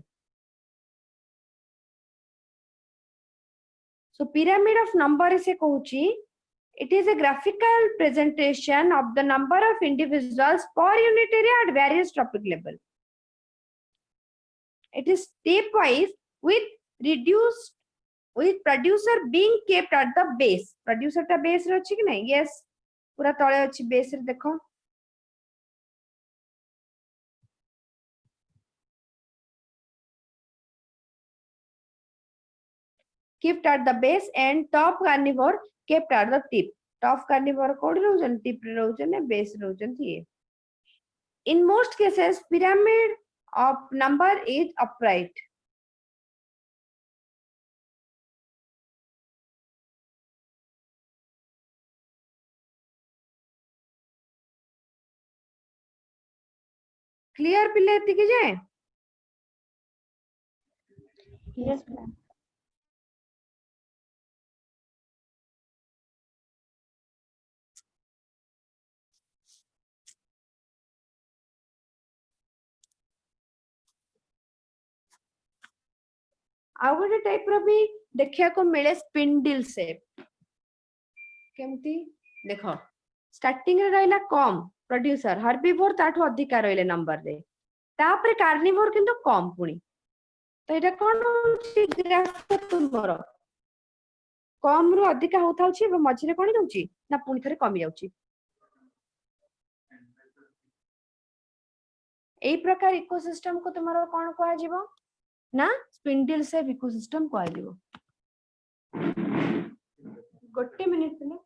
सो पिरामिड ऑफ नंबर से कहूची it is a graphical presentation of the number of individuals per unit area at various trophic level. It is stepwise with producer being kept at the base. Producer ta base रे अछि कि नहीं? Yes. पूरा तळे अछि base रे देखो. Kept at the base and top carnivore kept at the tip. Top carnivore कोडी रहउछन tip रे रहउछन ने base रहउछन थिए. In most cases pyramid of number is upright. Clear पिले एतिके जाए? Yes, ma'am. आ गोटे टाइप रो भी देखिया को मिले स्पिंडल शेप केमती देखो स्टार्टिंग रे रहला कम प्रोड्यूसर हर्बीवोर ताठो अधिका रहले नंबर रे तापर कार्निवोर किंतु कम पुनी तो एटा कोन होची ग्राफ तुमरो कम रु अधिका होता होची मझिरे कोन दउची ना पुनी थरे कमी जाउची एई प्रकार इकोसिस्टम को तुमरो कोन कहआ जीवो ना स्पिंडल शेप इकोसिस्टम कहआ जीवो गोटे मिनिट पले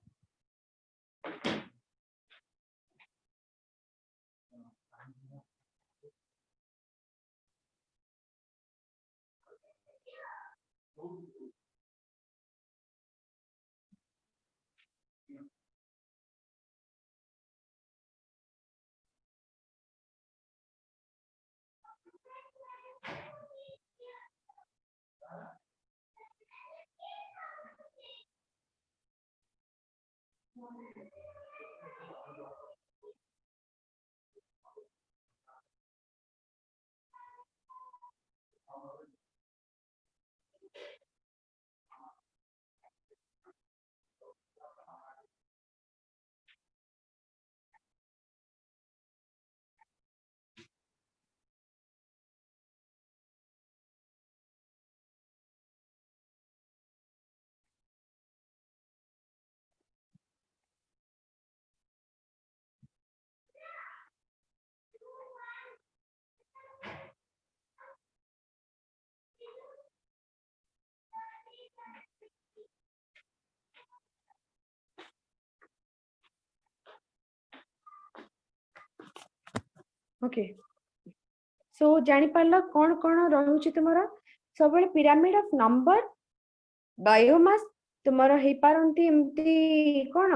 ओके सो जानि पारला कोन कोन रहउची तुमरा सबले पिरामिड ऑफ नंबर बायोमास तुमरा हे पारंती एमती कोन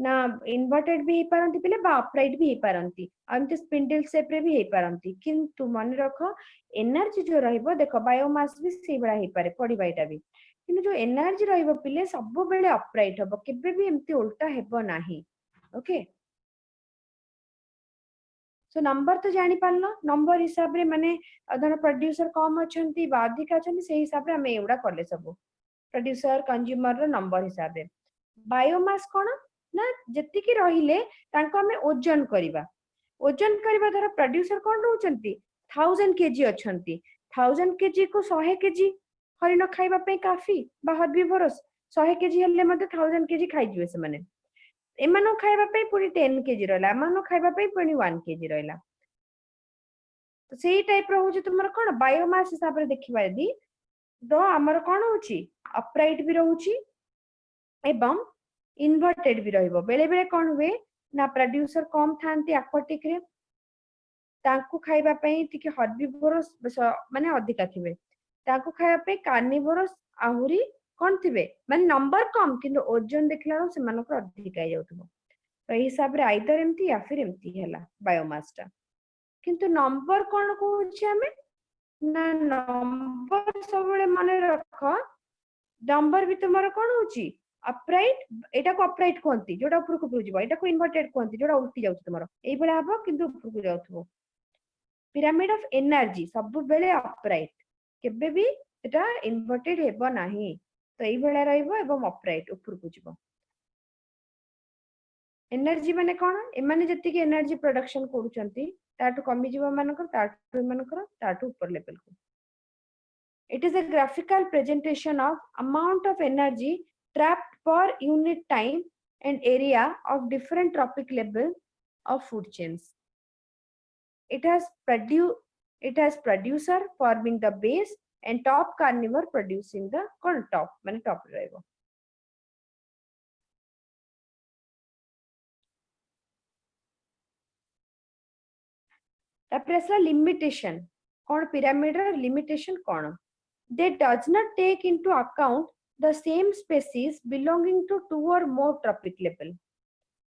ना इन्वर्टेड भी हे पारंती पिले बा अपराइट भी हे पारंती एमती स्पिंडल शेप रे भी हे पारंती किंतु मन रखो एनर्जी जो रहइबो देखो बायोमास भी से बडा हे पारे पडिबा एटा भी किंतु जो एनर्जी रहइबो पिले सब बेले अपराइट हबो केबे भी एमती उल्टा हेबो नाही ओके सो नंबर तो जानी पारलो नंबर हिसाब रे माने अदर प्रोड्यूसर कम अछंती बा अधिक अछंती से हिसाब रे हमें एवडा करले सब प्रोड्यूसर कंज्यूमर रो नंबर हिसाब रे बायोमास कोन ना जति की रहिले तांको हमें ओजन करबा द्वारा प्रोड्यूसर कोन रहउचंती 1000 केजी अछंती 1000 केजी को 100 केजी हरिण खाइबा पे काफी बा हर्बिवोरस 100 केजी हेले मते 1000 केजी खाइ जिवे से माने एमानो खाइबा पे पूरी 10 केजी रहला एमानो खाइबा पे पूरी 1 केजी रहला तो सेही टाइप रो होची तुमर कोन बायोमास हिसाब रे देखिबा यदि तो हमर कोन होची अपराइट भी रहउची एवं इन्वर्टेड भी रहइबो बेले बेले कोन हुए ना प्रोड्यूसर कम थांती एक्वाटिक रे तांकु खाइबा पई टिके हर्बिवोरस माने अधिका थिबे तांकु खाइबा पे कार्निवोरस आहुरी कोन थिबे माने नंबर कम किंतु ओजन देखला से मानको अधिका जाउथबो तो एही हिसाब रे आइदर एम्ति या फिर एम्ति हैला बायोमास टा किंतु नंबर कोन कहूची हमें ना नंबर सबले माने रख नंबर भी तुम्हारा कोन होची अपराइट एटा को अपराइट कहंती जोटा ऊपर को बुझिबो एटा को इन्वर्टेड कहंती जोटा उल्टी जाउछ तुम्हारा एई बेला हबो किंतु ऊपर को जाउथबो पिरामिड ऑफ एनर्जी सब बेले अपराइट केबे भी एटा इन्वर्टेड हेबो नाही तो एई बेला रहइबो एवं अपराइट ऊपर को जिवो एनर्जी माने कोन एमाने जति के एनर्जी प्रोडक्शन करूचंती ताटू कमी जीव मानकर ताटू ऊपर लेवल को it is a graphical presentation of amount of energy trapped per unit time and area of different trophic level of food chains it has producer forming the base and top carnivore producing the top माने top रहइबो तापर असला limitation कोन pyramid रा limitation cone they does not take into account the same species belonging to two or more trophic level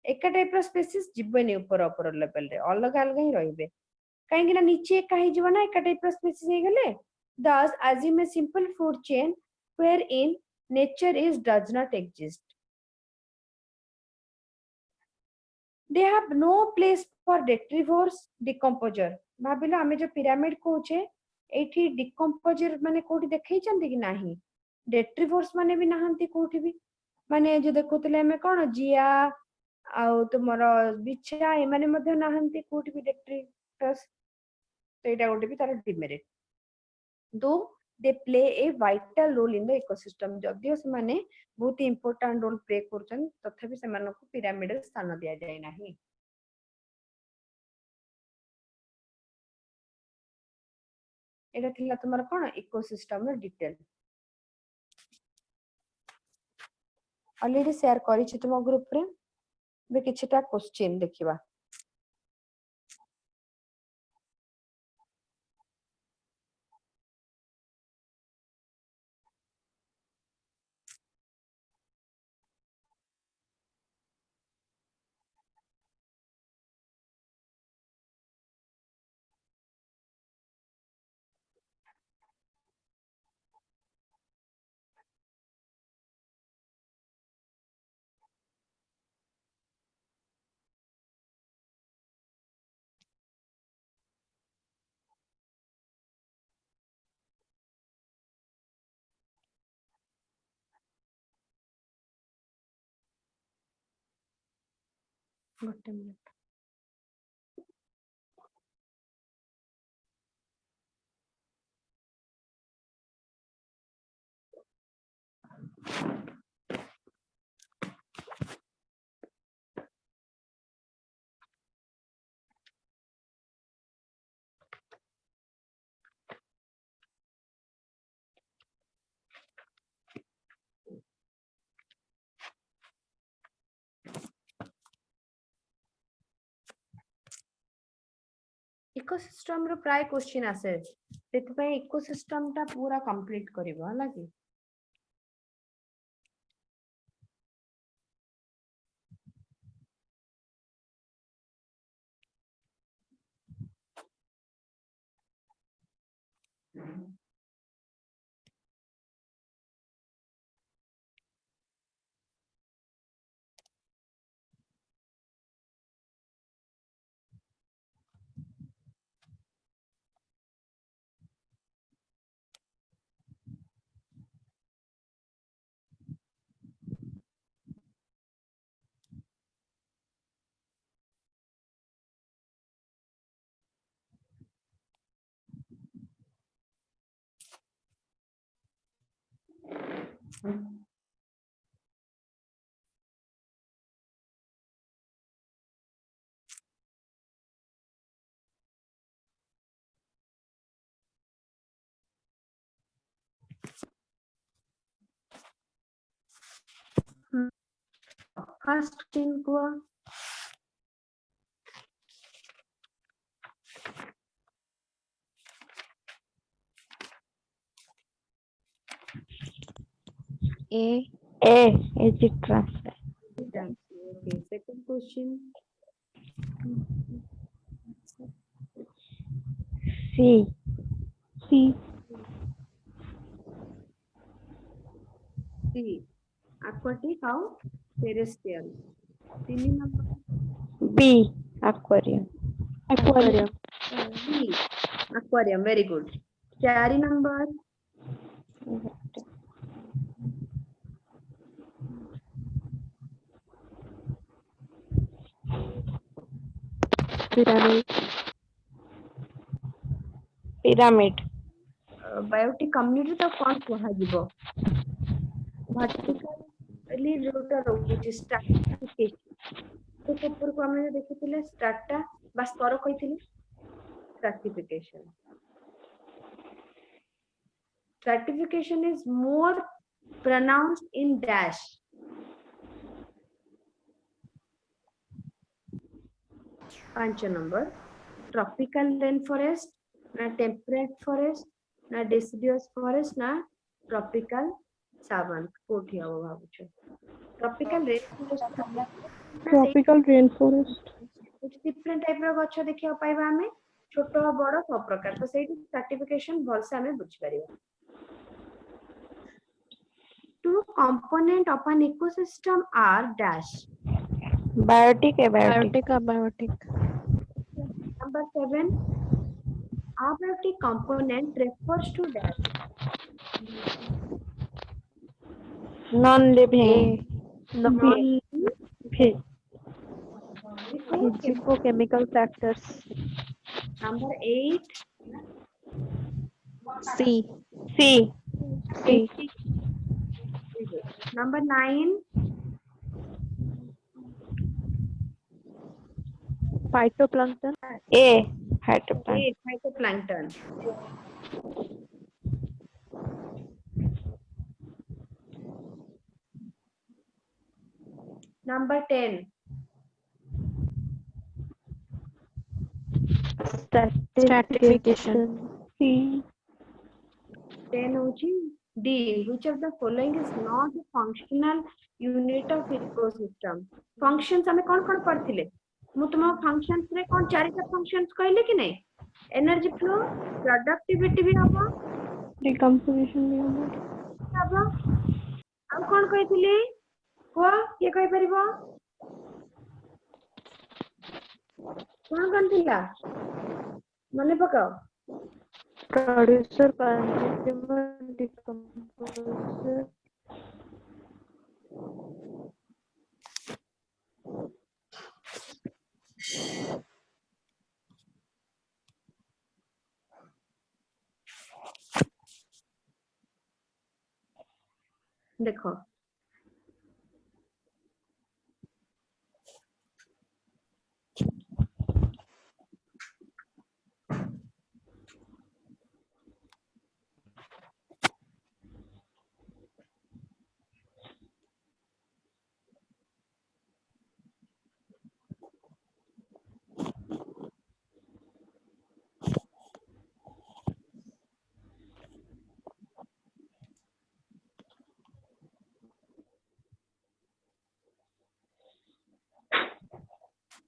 एका type रो species जीवनी ऊपर level रे अलग अलग ही रहिबे काहे कि ना नीचे काहे जीव ना एका टाइप रो स्पीसीज हे गेले thus assume a simple food chain wherein nature is does not exist they have no place for detrivores decomposer भाबिलो हमें जो पिरामिड कहूचे एठी डिकम्पोजर माने कोठी देखै चंदी कि नाही डेट्रिवोर्स माने भी नाहंती कोठी भी माने जो देखुतले हमें कोन जिया आउ तुमर बिछा ए माने मध्ये नाहंती कोठी भी डेट्रिवस तो एटा गोटे भी तार डिमेरिट दो they play a vital role in the ecosystem जदियो से माने बहुत इंपोर्टेंट रोल प्ले करछन तथापि से मानको पिरामिड रे स्थान दिया जाय नाही एटा थिला तुमर कोन इकोसिस्टम रे डिटेल ऑलरेडी शेयर करिछि तुम ग्रुप रे बे किछटा क्वेश्चन देखिबा गोटे मिनिट इकोसिस्टम रो प्राय क्वेश्चन आसे सेति पे इकोसिस्टम टा पूरा कंप्लीट करिवो हला कि First question को A. Is it transfer? Okay, second question. C. C. C. Aquatic how? Terrestrial. 3 number. B. Aquarium. Aquarium. C. Aquarium. Very good. 4 number. Pyramid. Pyramid. Biotic community तो कौन कहा जीवो? Vertically जोटा रोचे stratification. तो ऊपर को हमने देखे थे strata बस तोरो कोई थी stratification. Stratification is more pronounced in dash. Pancha number. Tropical rainforest, na temperate forest, na deciduous forest, na tropical savanna. कोठी हवा भावुचे. Tropical rainforest. Tropical rainforest. कुछ different type रो गच्छ देखिया पाइबा हमें छोटो बड़ सब प्रकार तो सेठी stratification भल से हमें बुझ परिबा. Two component of an ecosystem are dash. Biotic. Abiotic. Number 7. Abiotic component refers to dash. Non-living. Non- Physico-chemical factors. Number 8. C. Number 9. Phytoplankton. A. Phytoplankton. Phytoplankton. Number 10. Stratification. C. 10 होची D. Which of the following is not a functional unit of ecosystem? Functions हमें कौन पढ़थिले? मु तुम functions रे कौन चारिटा functions कहले कि नहीं? Energy flow, productivity भी हबो, Decomposition भी होगा. हबो. अब कौन कहथिले? को के कहि परिबो? कौन थिला? मने पकाओ. Producer, consumer, decomposer. देखो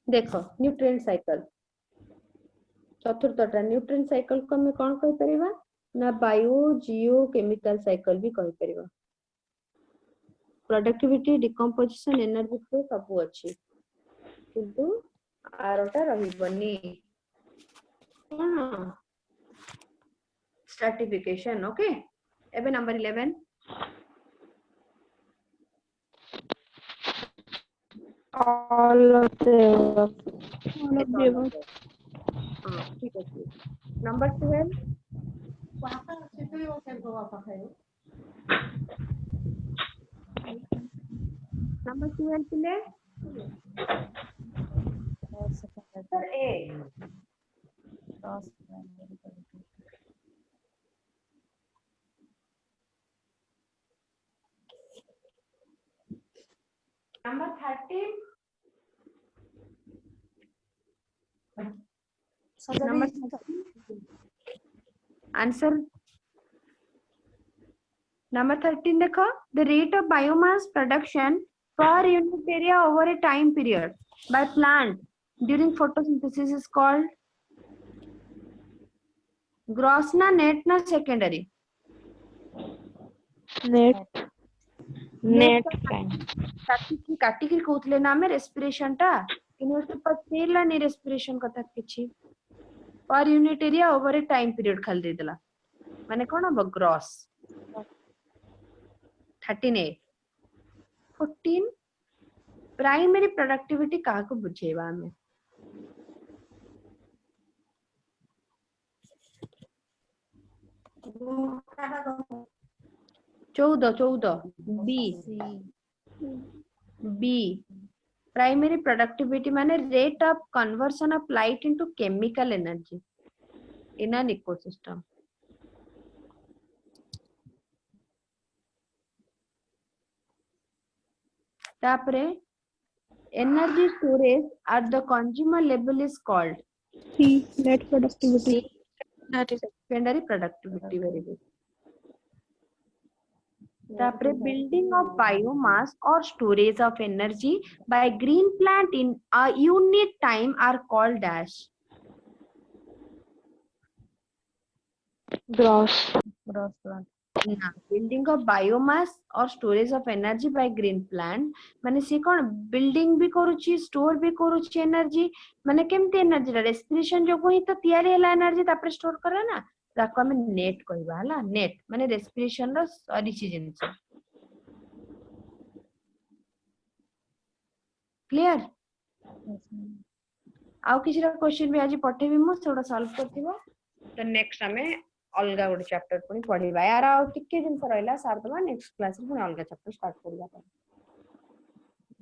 देखो न्यूट्रिएंट साइकिल चतुर्थटा न्यूट्रिएंट साइकिल को हम कौन कहि परिबा ना बायो जियो केमिकल साइकिल भी कहि परिबा. प्रोडक्टिविटी डिकम्पोजिशन एनर्जी फ्लो सब अछि किंतु आरोटा रहिबनी स्ट्रैटिफिकेशन. ओके एबे number 11. All of the above. ठीक है. नंबर 12. Number 12 पिले sir A number 13 number 13 answer number 13 देखो the rate of biomass production per unit area over a time period by plant during photosynthesis is called gross na net na secondary Net. Net time. काटिकी कहूतले ना में respiration टा university पर तेला नहीं respiration कथा किछि per unit area over ए time period खाली दे देला माने कोन अब ग्रॉस 13 14 प्राइमरी प्रोडक्टिविटी काहा को बुझेबा हमें चौदह बी प्राइमरी प्रोडक्टिविटी माने rate of conversion of light into chemical energy in an ecosystem तापरे energy storage at the consumer level is called C. Net productivity. that is secondary productivity very good तापरे building of biomass or storage of energy by green plant in a unit time are called dash Gross. ना building of biomass or storage of energy by green plant माने से कोन building भी करूची store भी करूची energy माने केमते energy respiration जो कोही तो तयारी हला एनर्जी तापर स्टोर करे ना ताको हम नेट कहबा हला नेट माने रेस्पिरेशन रो सरीची जिंस क्लियर आउ किसी क्वेश्चन भी आज पठेबी मु सेडा सॉल्व करथिबो तो नेक्स्ट हमें अलगा गोटे चैप्टर पुनी पढिबा यार आ टिके दिन रहला सार दबा नेक्स्ट क्लास रे पुनी अलगा चैप्टर स्टार्ट करबा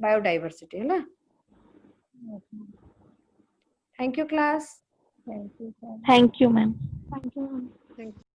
बायोडायवर्सिटी है ना thank you class Thank you, ma'am. Thank you.